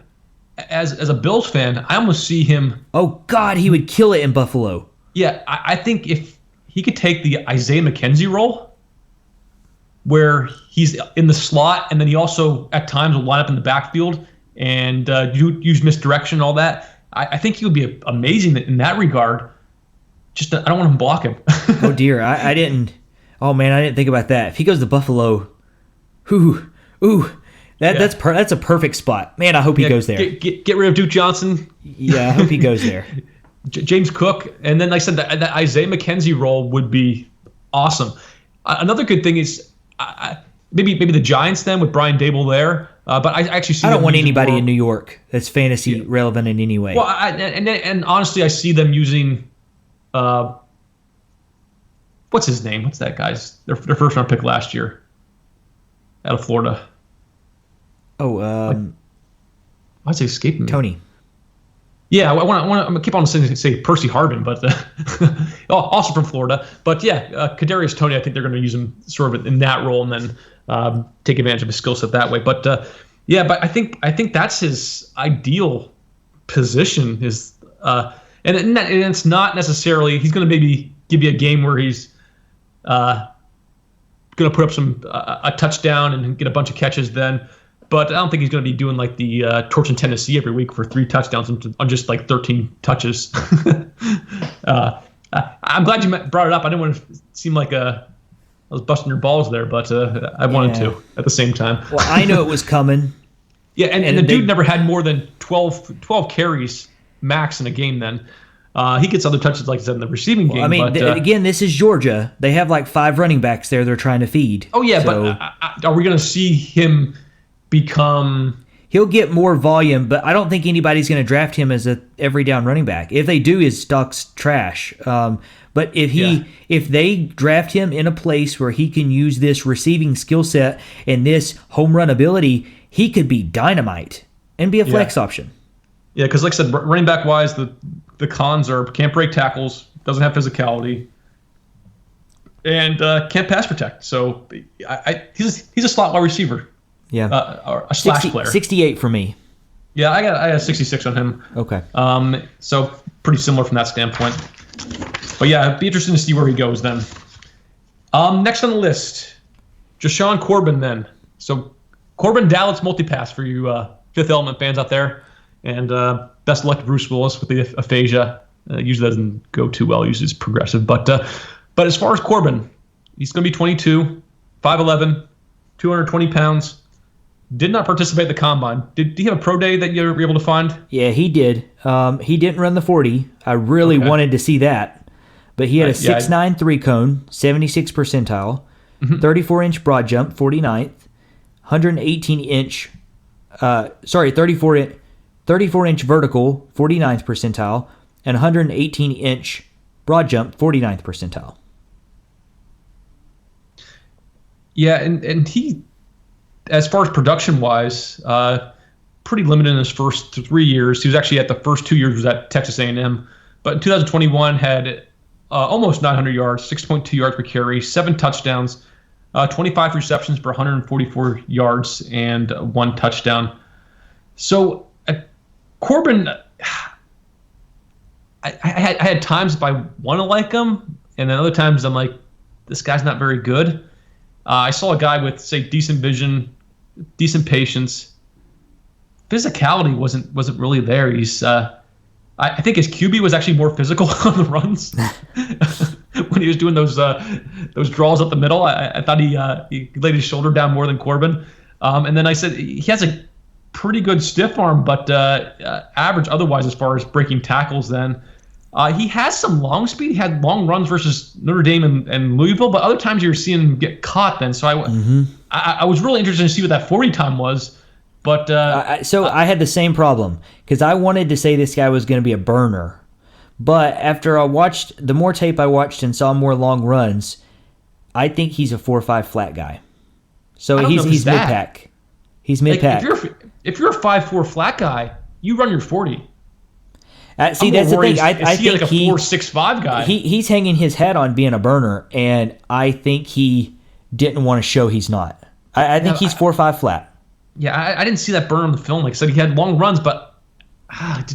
As a Bills fan, I almost see him. Oh, God, he would kill it in Buffalo. Yeah, I think if he could take the Isaiah McKenzie role, where he's in the slot, and then he also at times will line up in the backfield and use misdirection and all that. I think he would be amazing in that regard. Just I don't want him to block him. Oh dear, I didn't. Oh man, I didn't think about that. If he goes to Buffalo, that's a perfect spot. Man, I hope he goes there. Get rid of Duke Johnson. Yeah, I hope he goes there. James Cook, and then like I said, that Isaiah McKenzie role would be awesome. Another good thing is maybe the Giants then with Brian Dable there. But I actually see. I don't want anybody in New York that's fantasy relevant in any way. Well, and honestly, I see them using. What's his name? What's that guy's their first round pick last year out of Florida? Why's it escaping me? Tony. Yeah, I want to keep on say Percy Harvin, but also from Florida. But yeah, Kadarius Toney, I think they're going to use him sort of in that role and then take advantage of his skill set that way. But but I think that's his ideal position. And it's not necessarily he's going to maybe give you a game where he's going to put up a touchdown and get a bunch of catches then. But I don't think he's going to be doing like the Torch in Tennessee every week for 3 touchdowns on just like 13 touches. I'm glad you brought it up. I didn't want to seem like I was busting your balls there, but I wanted to at the same time. Well, I know it was coming. Yeah, and the dude never had more than 12 carries max in a game then. He gets other touches, like I said, in the receiving game. I mean, again, this is Georgia. They have like 5 running backs there they're trying to feed. Oh, yeah, so, but are we going to see him become... He'll get more volume, but I don't think anybody's going to draft him as a every down running back. If they do, his stock's trash. But if they draft him in a place where he can use this receiving skill set and this home run ability, he could be dynamite and be a flex option. Yeah, because like I said, running back wise, the cons are can't break tackles, doesn't have physicality, and can't pass protect. So he's a slot wide receiver. Yeah, or a slash player. 68 for me. Yeah, I got 66 on him. Okay. So pretty similar from that standpoint. But yeah, it'd be interesting to see where he goes then. Next on the list, Jashaun Corbin then. So Corbin Dallas multipass for you Fifth Element fans out there. And best of luck to Bruce Willis with the aphasia. Usually doesn't go too well. Usually it's progressive. But as far as Corbin, he's going to be 22, 5'11", 220 pounds. Did not participate in the combine. Did he have a pro day that you were able to find? Yeah, he did. He didn't run the 40. I really wanted to see that. But he had a 6'9" 3-cone, 76th percentile, 34-inch broad jump, 49th, 118-inch, 34-inch vertical, 49th percentile, and 118-inch broad jump, 49th percentile. Yeah, and he, as far as production-wise, pretty limited in his first 3 years. He was actually at the first 2 years was at Texas A&M. But in 2021 had almost 900 yards, 6.2 yards per carry, 7 touchdowns, 25 receptions for 144 yards, and 1 touchdown. So Corbin, I had times if I want to like him, and then other times I'm like, this guy's not very good. I saw a guy with, say, decent vision, decent patience. Physicality wasn't really there. He's I think his QB was actually more physical on the runs when he was doing those draws up the middle. I thought he laid his shoulder down more than Corbin. And then I said he has a pretty good stiff arm, but average otherwise as far as breaking tackles. Then he has some long speed. He had long runs versus Notre Dame and Louisville, but other times you're seeing him get caught. Then so I was really interested to see what that 40 time was. But I had the same problem because I wanted to say this guy was going to be a burner, but after I watched the more tape I watched and saw more long runs, I think he's a 4.5 flat guy. So he's mid-pack. He's mid-pack. If you're a 5.4 flat guy, you run your 40. See, that's the thing. I think like a 4.65 guy. He's hanging his hat on being a burner, and I think he didn't want to show he's not. I think he's 4.5 flat. Yeah, I didn't see that burn on the film. Like I said, he had long runs, but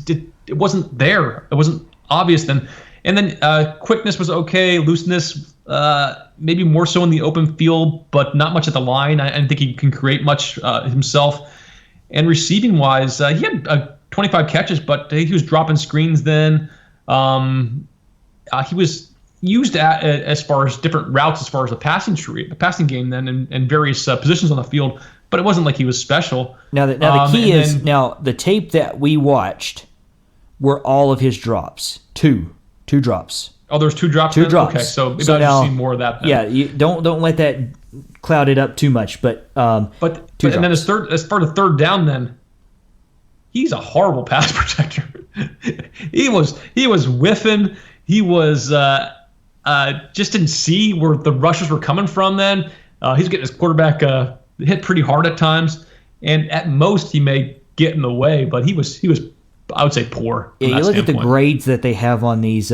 it wasn't there. It wasn't obvious then. And then quickness was okay. Looseness maybe more so in the open field, but not much at the line. I don't think he can create much himself. And receiving wise, he had 25 catches, but he was dropping screens then. He was used as far as different routes as far as the passing game then, in various positions on the field. But it wasn't like he was special. Now the key is the tape that we watched were all of his drops. Two drops. Oh, there's 2 drops. Two drops. Okay, so maybe I'll see more of that. Then. Yeah, you don't let that cloud it up too much. But and then as far as third down, then he's a horrible pass protector. he was whiffing. He was just didn't see where the rushes were coming from. Then he's getting his quarterback hit pretty hard at times, and at most he may get in the way, but he was I would say poor. Yeah, you look at the grades that they have on these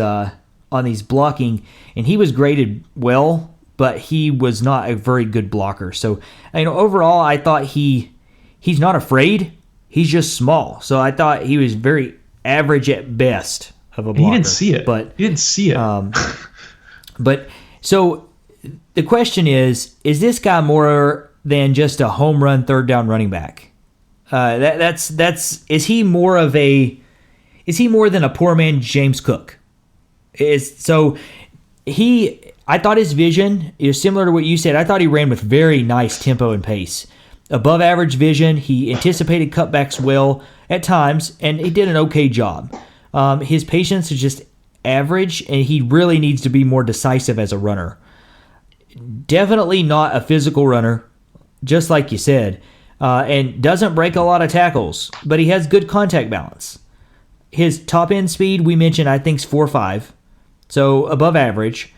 blocking, and he was graded well, but he was not a very good blocker. So overall, I thought he's not afraid. He's just small. So I thought he was very average at best of a blocker. He didn't see it. But so the question is this guy more than just a home run third down running back? Is he more than a poor man James Cook? I thought his vision is similar to what you said. I thought he ran with very nice tempo and pace. Above average vision. He anticipated cutbacks well at times, and he did an okay job. His patience is just average, and he really needs to be more decisive as a runner. Definitely not a physical runner, just like you said, and doesn't break a lot of tackles, but he has good contact balance. His top end speed, we mentioned, I think is 4.5, so above average.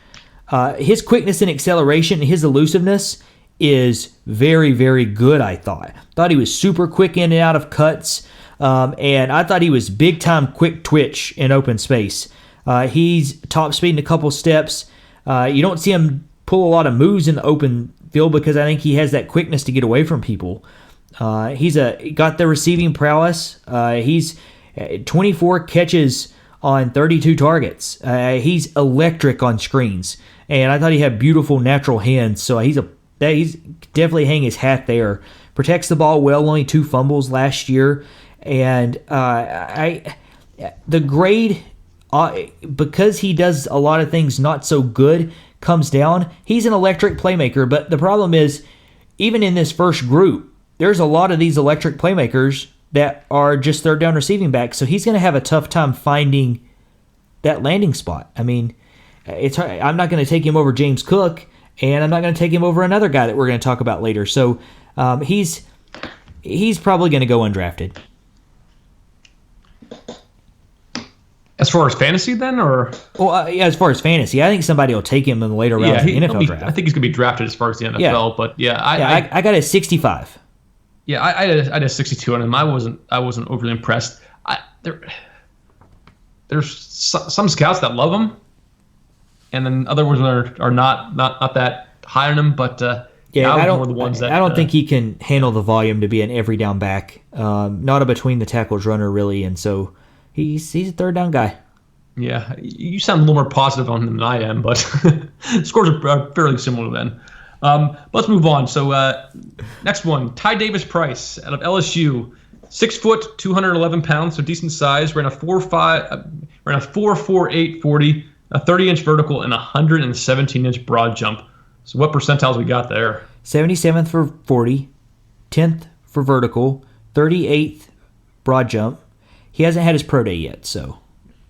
His quickness and acceleration, his elusiveness is very, very good, I thought. Thought he was super quick in and out of cuts, and I thought he was big-time quick twitch in open space. He's top speed in a couple steps. You don't see him pull a lot of moves in the open field because I think he has that quickness to get away from people. He's got the receiving prowess. He's 24 catches on 32 targets. He's electric on screens, and I thought he had beautiful natural hands. So he's definitely hang his hat there. Protects the ball well. Only 2 fumbles last year, and the grade because he does a lot of things not so good comes down. He's an electric playmaker, but the problem is, even in this first group, there's a lot of these electric playmakers that are just third down receiving backs, so he's going to have a tough time finding that landing spot. I mean, it's hard. I'm not going to take him over James Cook, and I'm not going to take him over another guy that we're going to talk about later. So he's probably going to go undrafted. As far as fantasy, then, or as far as fantasy, I think somebody will take him in the later rounds of the NFL draft. I think he's going to be drafted as far as the NFL, but I got a 65. Yeah, I had a 62 on him. I wasn't overly impressed. There's some scouts that love him, and then other ones are not that high on him. But I don't think he can handle the volume to be an every down back. Not a between the tackles runner really, and so he's a third down guy. Yeah, you sound a little more positive on him than I am, but scores are fairly similar then. Let's move on. So next one, Ty Davis Price out of LSU, 6 foot, 211 pounds, so decent size. Ran a 4.48 40, a 30-inch vertical, and a 117-inch broad jump. So what percentiles we got there? 77th for 40, 10th for vertical, 38th broad jump. He hasn't had his pro day yet, so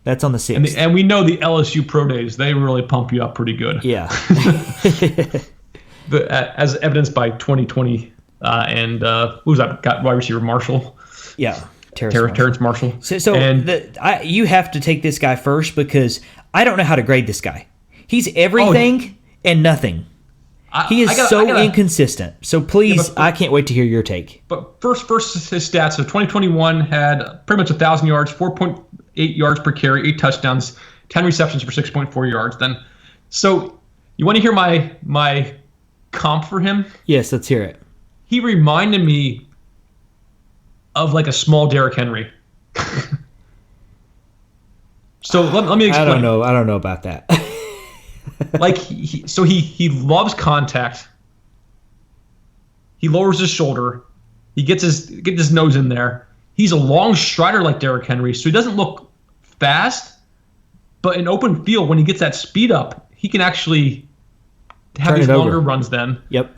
that's on the 6th. And we know the LSU pro days, they really pump you up pretty good. Yeah. As evidenced by 2020 and who was that? Got wide receiver Marshall. Yeah, Terrence Marshall. So you have to take this guy first because I don't know how to grade this guy. He's everything and nothing. He is inconsistent. So please, I can't wait to hear your take. But first his stats. So 2021 had pretty much 1,000 yards, 4.8 yards per carry, 8 touchdowns, 10 receptions for 6.4 yards. Then, so you want to hear my comp for him? Yes, let's hear it. He reminded me of like a small Derrick Henry. So let me explain. I don't know about that. Like, he loves contact. He lowers his shoulder. He gets his nose in there. He's a long strider like Derrick Henry, so he doesn't look fast. But in open field, when he gets that speed up, he can actually have these longer runs then. Yep.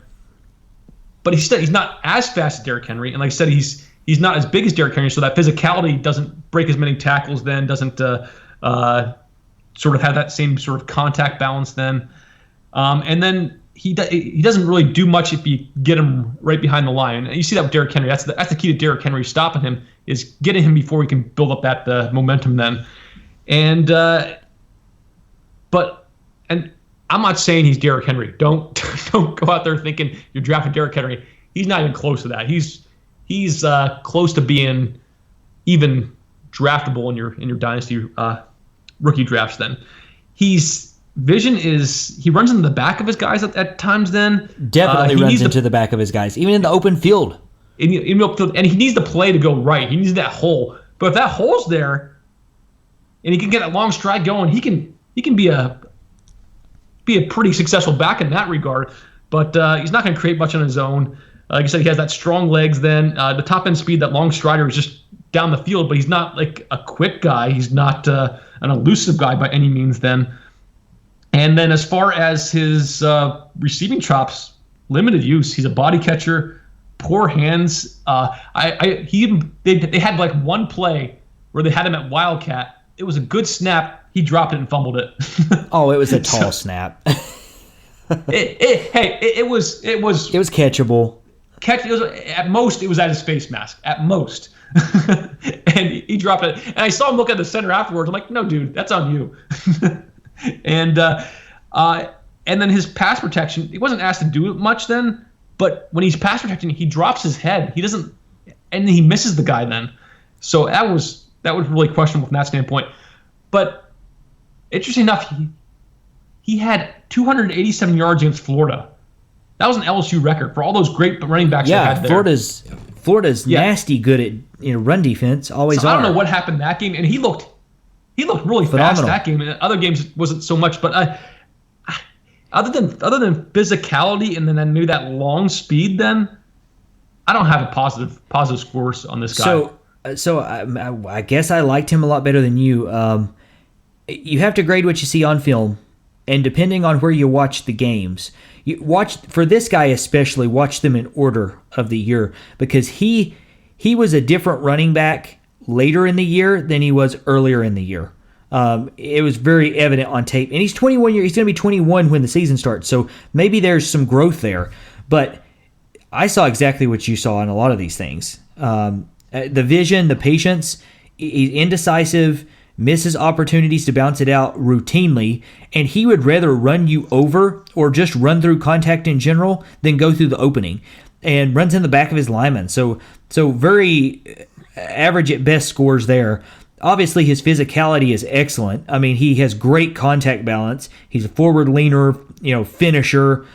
But he's not as fast as Derrick Henry. And like I said, he's not as big as Derrick Henry, so that physicality doesn't break as many tackles then, doesn't sort of have that same sort of contact balance then. And then he doesn't really do much if you get him right behind the line. And you see that with Derrick Henry. That's the key to Derrick Henry stopping him, is getting him before he can build up that momentum then. And I'm not saying he's Derrick Henry. Don't go out there thinking you're drafting Derrick Henry. He's not even close to that. He's close to being even draftable in your dynasty rookie drafts. Then his vision is he runs into the back of his guys at times. Then definitely runs into the back of his guys, even in the open field. And he needs the play to go right. He needs that hole. But if that hole's there, and he can get that long stride going, he can be a pretty successful back in that regard. But he's not going to create much on his own. Like I said, he has that strong legs then. The top end speed, that long strider is just down the field, but he's not like a quick guy. He's not an elusive guy by any means then. And then as far as his receiving chops, limited use. He's a body catcher, poor hands. They had like one play where they had him at Wildcat. It was a good snap. He dropped it and fumbled it. Oh, it was a tall snap. It was catchable. At most, it was at his face mask. At most. And he dropped it. And I saw him look at the center afterwards. I'm like, no, dude, that's on you. And then his pass protection, he wasn't asked to do much then, but when he's pass protecting, he drops his head. He doesn't, and he misses the guy then. So that was really questionable from that standpoint. But interesting enough, he had 287 yards against Florida. That was an LSU record for all those great running backs they had there. Florida's nasty good at run defense. Always. So I don't know what happened in that game, and he looked really fast that game. And other games wasn't so much, but other than physicality and then maybe that long speed, then I don't have a positive scores on this guy. So I guess I liked him a lot better than you. You have to grade what you see on film, and depending on where you watch the games, for this guy especially, watch them in order of the year, because he was a different running back later in the year than he was earlier in the year. It was very evident on tape, and he's 21 years. He's going to be 21 when the season starts, so maybe there's some growth there. But I saw exactly what you saw in a lot of these things. The vision, the patience, he's indecisive, misses opportunities to bounce it out routinely, and he would rather run you over or just run through contact in general than go through the opening, and runs in the back of his lineman. So very average at best scores there. Obviously, his physicality is excellent. I mean, he has great contact balance. He's a forward leaner, finisher,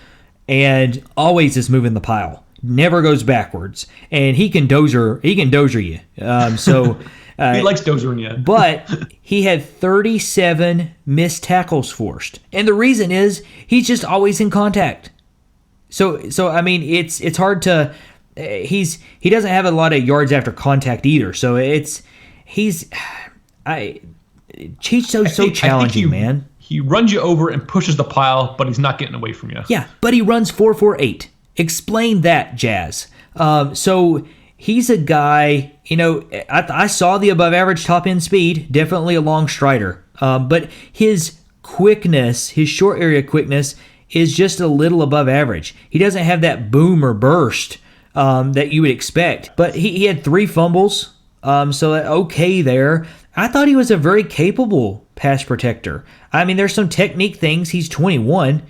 and always is moving the pile. Never goes backwards, and he can dozer you. He likes dozering you. But he had 37 missed tackles forced, and the reason is he's just always in contact. So I mean, it's hard to. He doesn't have a lot of yards after contact either. So he's so challenging, man. He runs you over and pushes the pile, but he's not getting away from you. Yeah, but he runs 4.48. Explain that, Jazz. So he's a guy, I saw the above average top end speed, definitely a long strider. But his quickness, his short area quickness, is just a little above average. He doesn't have that boom or burst that you would expect. But he had 3 fumbles, so okay there. I thought he was a very capable pass protector. I mean, there's some technique things. He's 21,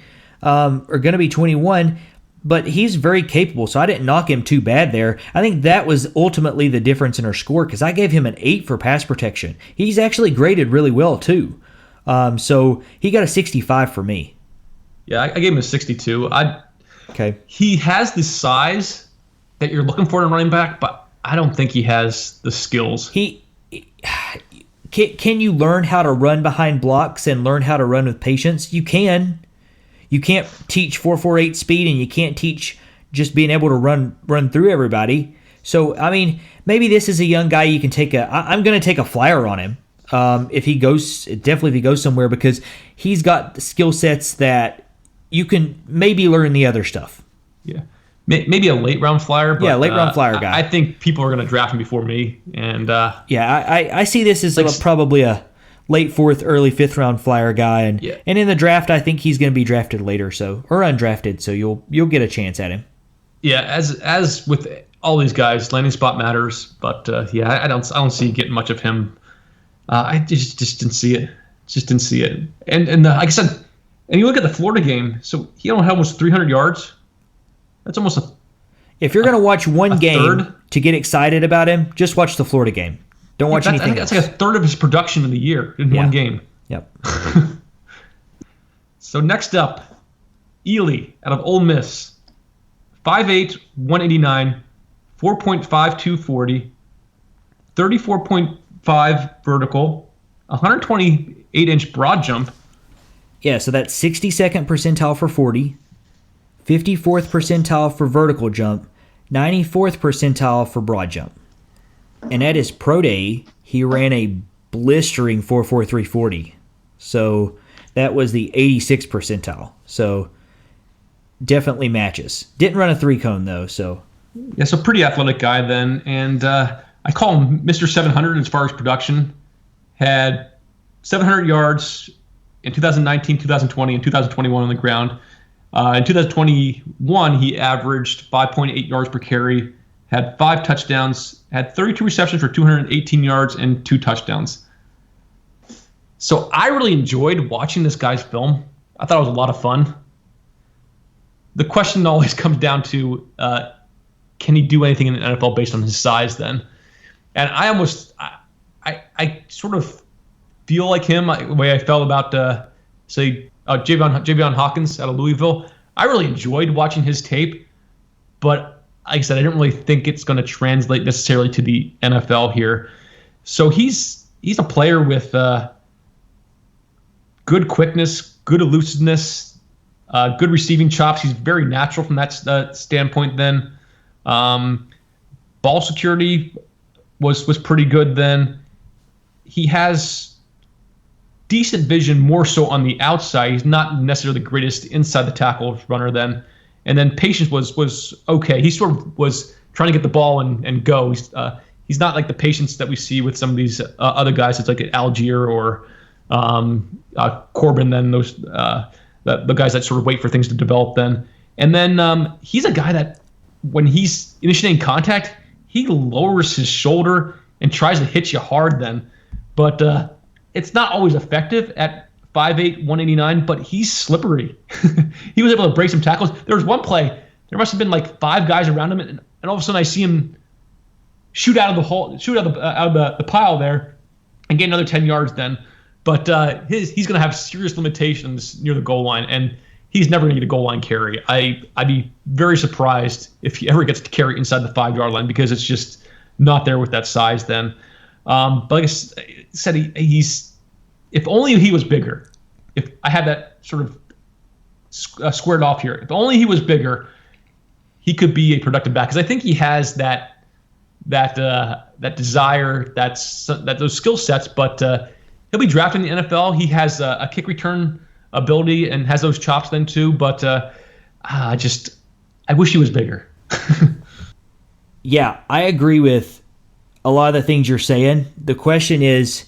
or going to be 21. But he's very capable, so I didn't knock him too bad there. I think that was ultimately the difference in our score, because I gave him an 8 for pass protection. He's actually graded really well, too. So he got a 65 for me. Yeah, I gave him a 62. Okay. He has the size that you're looking for in a running back, but I don't think he has the skills. Can you learn how to run behind blocks and learn how to run with patience? You can. You can't teach 4.48 speed, and you can't teach just being able to run through everybody. So, I mean, maybe this is a young guy you can take I'm going to take a flyer on him if he goes somewhere, because he's got the skill sets that you can maybe learn the other stuff. Yeah. Maybe a late round flyer. But, late round flyer guy. I think people are going to draft him before me. And I see this as probably a late 4th, early 5th round flyer guy. And in the draft, I think he's going to be drafted later, or undrafted. So you'll get a chance at him. Yeah, as with all these guys, landing spot matters. But I don't see getting much of him. I just didn't see it. And like I said, and you look at the Florida game. So he only had almost 300 yards. That's almost if you're going to watch one game to get excited about him, just watch the Florida game. Don't watch anything else. That's like a third of his production in the year in one game. Yep. So next up, Ealy out of Ole Miss. 5'8", 189, 4.52 40, 34.5 vertical, 128-inch broad jump. Yeah, so that's 62nd percentile for 40, 54th percentile for vertical jump, 94th percentile for broad jump. And at his pro day, he ran a blistering 4.43 40. So that was the 86th percentile. So definitely matches. Didn't run a 3-cone though, so. Yeah, so pretty athletic guy then. And I call him Mr. 700 as far as production. Had 700 yards in 2019, 2020, and 2021 on the ground. In 2021, he averaged 5.8 yards per carry, had 5 touchdowns, had 32 receptions for 218 yards and 2 touchdowns. So I really enjoyed watching this guy's film. I thought it was a lot of fun. The question always comes down to, can he do anything in the NFL based on his size then? And I sort of feel like him, the way I felt about, Javon Hawkins out of Louisville. I really enjoyed watching his tape, but like I said, I didn't really think it's going to translate necessarily to the NFL here. So he's a player with good quickness, good elusiveness, good receiving chops. He's very natural from that standpoint then. Ball security was pretty good then. He has decent vision more so on the outside. He's not necessarily the greatest inside the tackle runner then. And then patience was okay. He sort of was trying to get the ball and go. He's not like the patience that we see with some of these other guys. It's like Algiere or Corbin then, those the guys that sort of wait for things to develop then. And then he's a guy that when he's initiating contact, he lowers his shoulder and tries to hit you hard then. But it's not always effective at 5'8", 189, but he's slippery. He was able to break some tackles. There was one play, there must have been like 5 guys around him, and all of a sudden I see him shoot out of the pile there and get another 10 yards then. But he's going to have serious limitations near the goal line, and he's never going to get a goal line carry. I'd be very surprised if he ever gets to carry inside the 5-yard line because it's just not there with that size then. But like I said, he's if only he was bigger. If I had that sort of squared off here, if only he was bigger, he could be a productive back. Because I think he has that desire, those skill sets. But he'll be drafted in the NFL. He has a kick return ability and has those chops then too. But I wish he was bigger. Yeah, I agree with a lot of the things you're saying. The question is,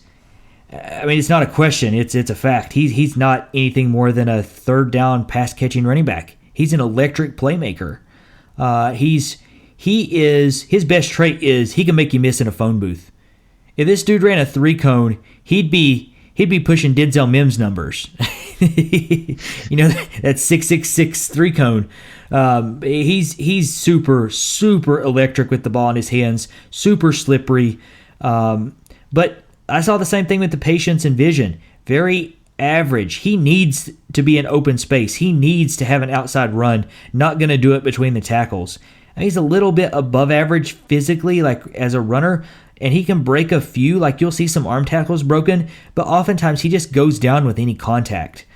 I mean, it's not a question. It's a fact. He's not anything more than a third down pass catching running back. He's an electric playmaker. His best trait is he can make you miss in a phone booth. If this dude ran a 3-cone, he'd be pushing Denzel Mims numbers. You know, that 6.66 3-cone. He's super electric with the ball in his hands, super slippery. But I saw the same thing with the patience and vision. Very average. He needs to be in open space. He needs to have an outside run. Not going to do it between the tackles. And he's a little bit above average physically, like as a runner, and he can break a few. Like you'll see some arm tackles broken, but oftentimes he just goes down with any contact.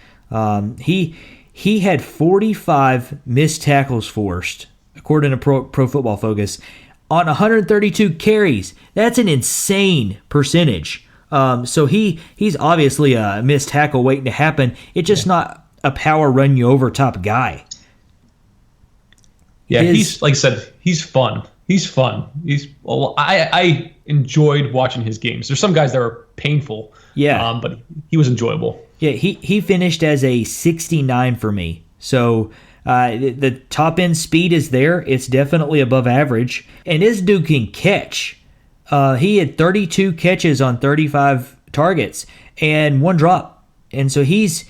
he had 45 missed tackles forced, according to Pro Football Focus, on 132 carries. That's an insane percentage. So he's obviously a missed tackle waiting to happen. It's just not a power run you over top guy. Yeah, he's like I said, he's fun. I enjoyed watching his games. There's some guys that are painful. Yeah, but he was enjoyable. Yeah, he finished as a 69 for me. So the top end speed is there. It's definitely above average. And this dude can catch. He had 32 catches on 35 targets and 1 drop. And so he's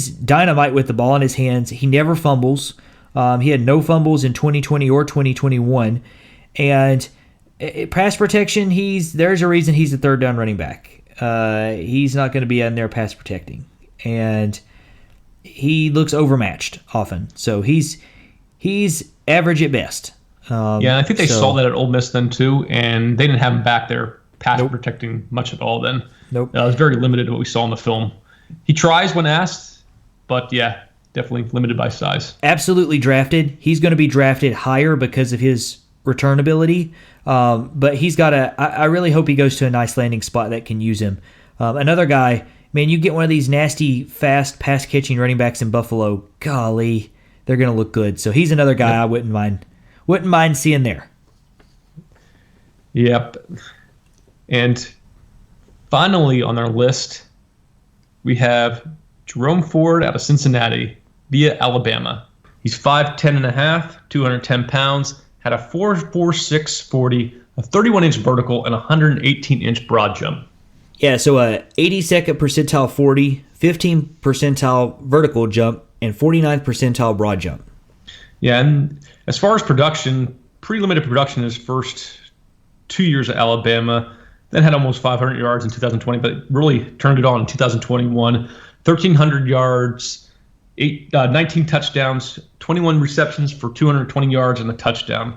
dynamite with the ball in his hands. He never fumbles. He had no fumbles in 2020 or 2021. And pass protection, there's a reason he's the third down running back. He's not going to be in there pass protecting. And he looks overmatched often. So he's average at best. I think they saw that at Ole Miss then too, and they didn't have him back there pass protecting much at all then. Nope. It was very limited to what we saw in the film. He tries when asked, but yeah, definitely limited by size. Absolutely drafted. He's going to be drafted higher because of his return ability. But he's got I really hope he goes to a nice landing spot that can use him. Another guy, man, you get one of these nasty, fast, pass-catching running backs in Buffalo, golly, they're going to look good. So he's another guy I wouldn't mind seeing there. Yep. And finally on our list, we have Jerome Ford out of Cincinnati via Alabama. He's 5'10 and a half, 210 pounds, had a 4.46 40, a 31-inch vertical, and a 118-inch broad jump. Yeah, so a 82nd percentile 40, 15th percentile vertical jump, and 49th percentile broad jump. Yeah, and as far as production, pretty limited production in his first 2 years at Alabama. Then had almost 500 yards in 2020, but really turned it on in 2021. 1,300 yards, 19 touchdowns, 21 receptions for 220 yards and a touchdown.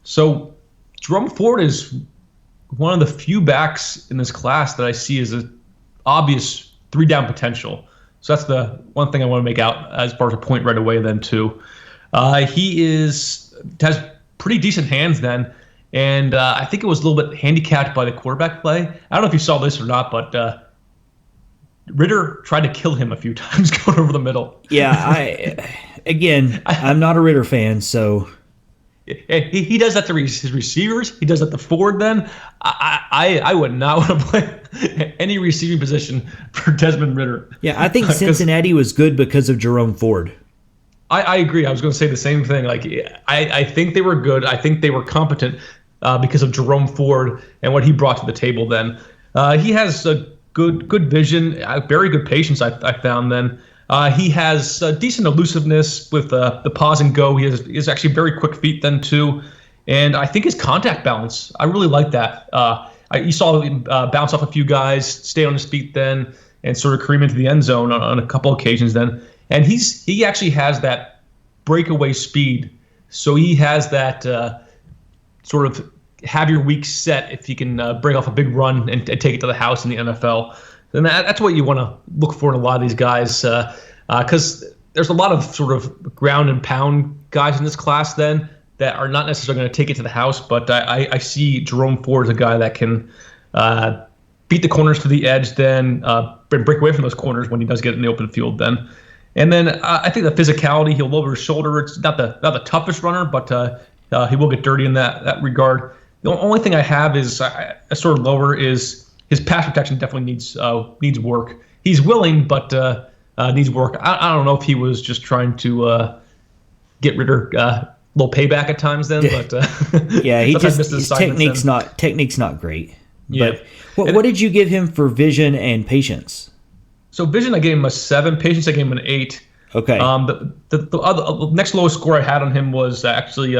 So Jerome Ford is one of the few backs in this class that I see as an obvious 3-down potential. So that's the one thing I want to make out as far as a point right away then too. He has pretty decent hands then, and I think it was a little bit handicapped by the quarterback play. I don't know if you saw this or not, but Ritter tried to kill him a few times going over the middle. Yeah, I'm not a Ritter fan, so he does that to his receivers. He does that to Ford. Then I would not want to play any receiving position for Desmond Ritter. Yeah, I think Cincinnati was good because of Jerome Ford. I agree. I was going to say the same thing. Like I think they were good. I think they were competent because of Jerome Ford and what he brought to the table. Then he has a good vision, very good patience. I found then. He has decent elusiveness with the pause and go. He is actually very quick feet then too, and I think his contact balance. I really like that. You saw him bounce off a few guys, stay on his feet then, and sort of cream into the end zone on a couple occasions then. And he actually has that breakaway speed, so he has that sort of have your week set if he can break off a big run and take it to the house in the NFL. And that's what you want to look for in a lot of these guys, because there's a lot of sort of ground and pound guys in this class then that are not necessarily going to take it to the house. But I see Jerome Ford as a guy that can beat the corners to the edge, then break away from those corners when he does get in the open field then. And then I think the physicality, he'll lower his shoulder. It's not the toughest runner, but he will get dirty in that regard. The only thing I have is a sort of lower is his pass protection definitely needs work. He's willing, but needs work. I don't know if he was just trying to get Ritter a little payback at times then, but yeah, his technique's not great. Yeah. But what did you give him for vision and patience? So vision, I gave him a 7. Patience, I gave him an 8. Okay. The next lowest score I had on him was actually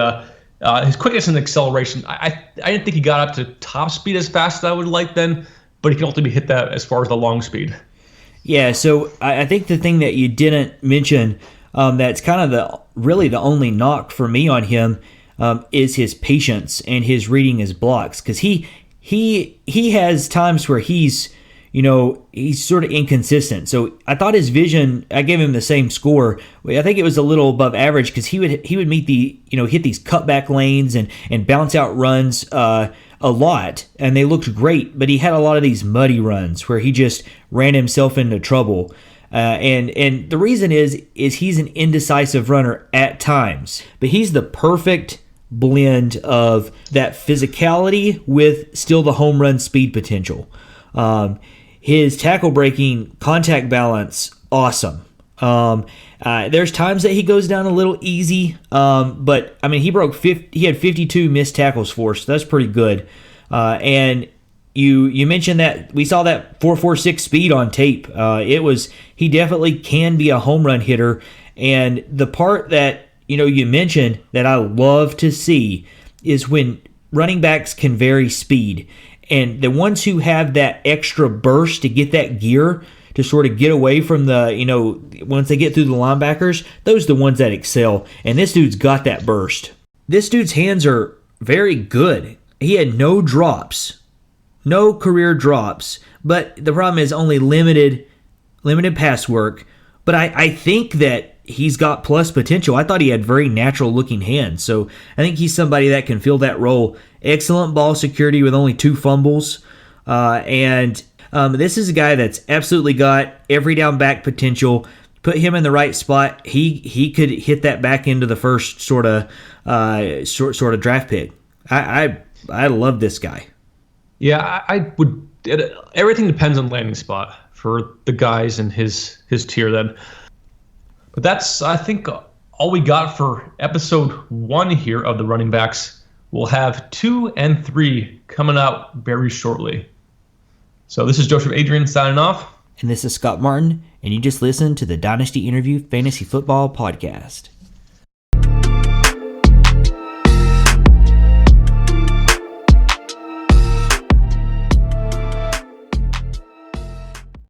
his quickness and acceleration. I didn't think he got up to top speed as fast as I would like then, but he can ultimately hit that as far as the long speed. Yeah, so I think the thing that you didn't mention that's kind of really the only knock for me on him is his patience and his reading his blocks, because he has times where he's he's sort of inconsistent. So I thought his vision, I gave him the same score. I think it was a little above average because he would meet hit these cutback lanes and bounce out runs a lot, and they looked great. But he had a lot of these muddy runs where he just ran himself into trouble. And the reason is he's an indecisive runner at times, but he's the perfect blend of that physicality with still the home run speed potential. His tackle breaking contact balance, awesome. There's times that he goes down a little easy, but I mean he had 52 missed tackles for us, so that's pretty good. And you mentioned that we saw that 4.46 speed on tape. He definitely can be a home run hitter, and the part that you mentioned that I love to see is when running backs can vary speed. And the ones who have that extra burst to get that gear to sort of get away from once they get through the linebackers, those are the ones that excel. And this dude's got that burst. This dude's hands are very good. He had no drops, no career drops, but the problem is only limited pass work. But I think that he's got plus potential. I thought he had very natural looking hands. So I think he's somebody that can fill that role. Excellent ball security with only 2 fumbles. And this is a guy that's absolutely got every down back potential. Put him in the right spot, he could hit that back into the first sort of draft pick. I love this guy. Yeah, I would. Everything depends on landing spot for the guys in his tier then. But that's, I think, all we got for episode 1 here of the running backs. We'll have 2 and 3 coming out very shortly. So this is Joseph Adrian signing off. And this is Scott Martin, and you just listened to the Dynasty Interview Fantasy Football Podcast.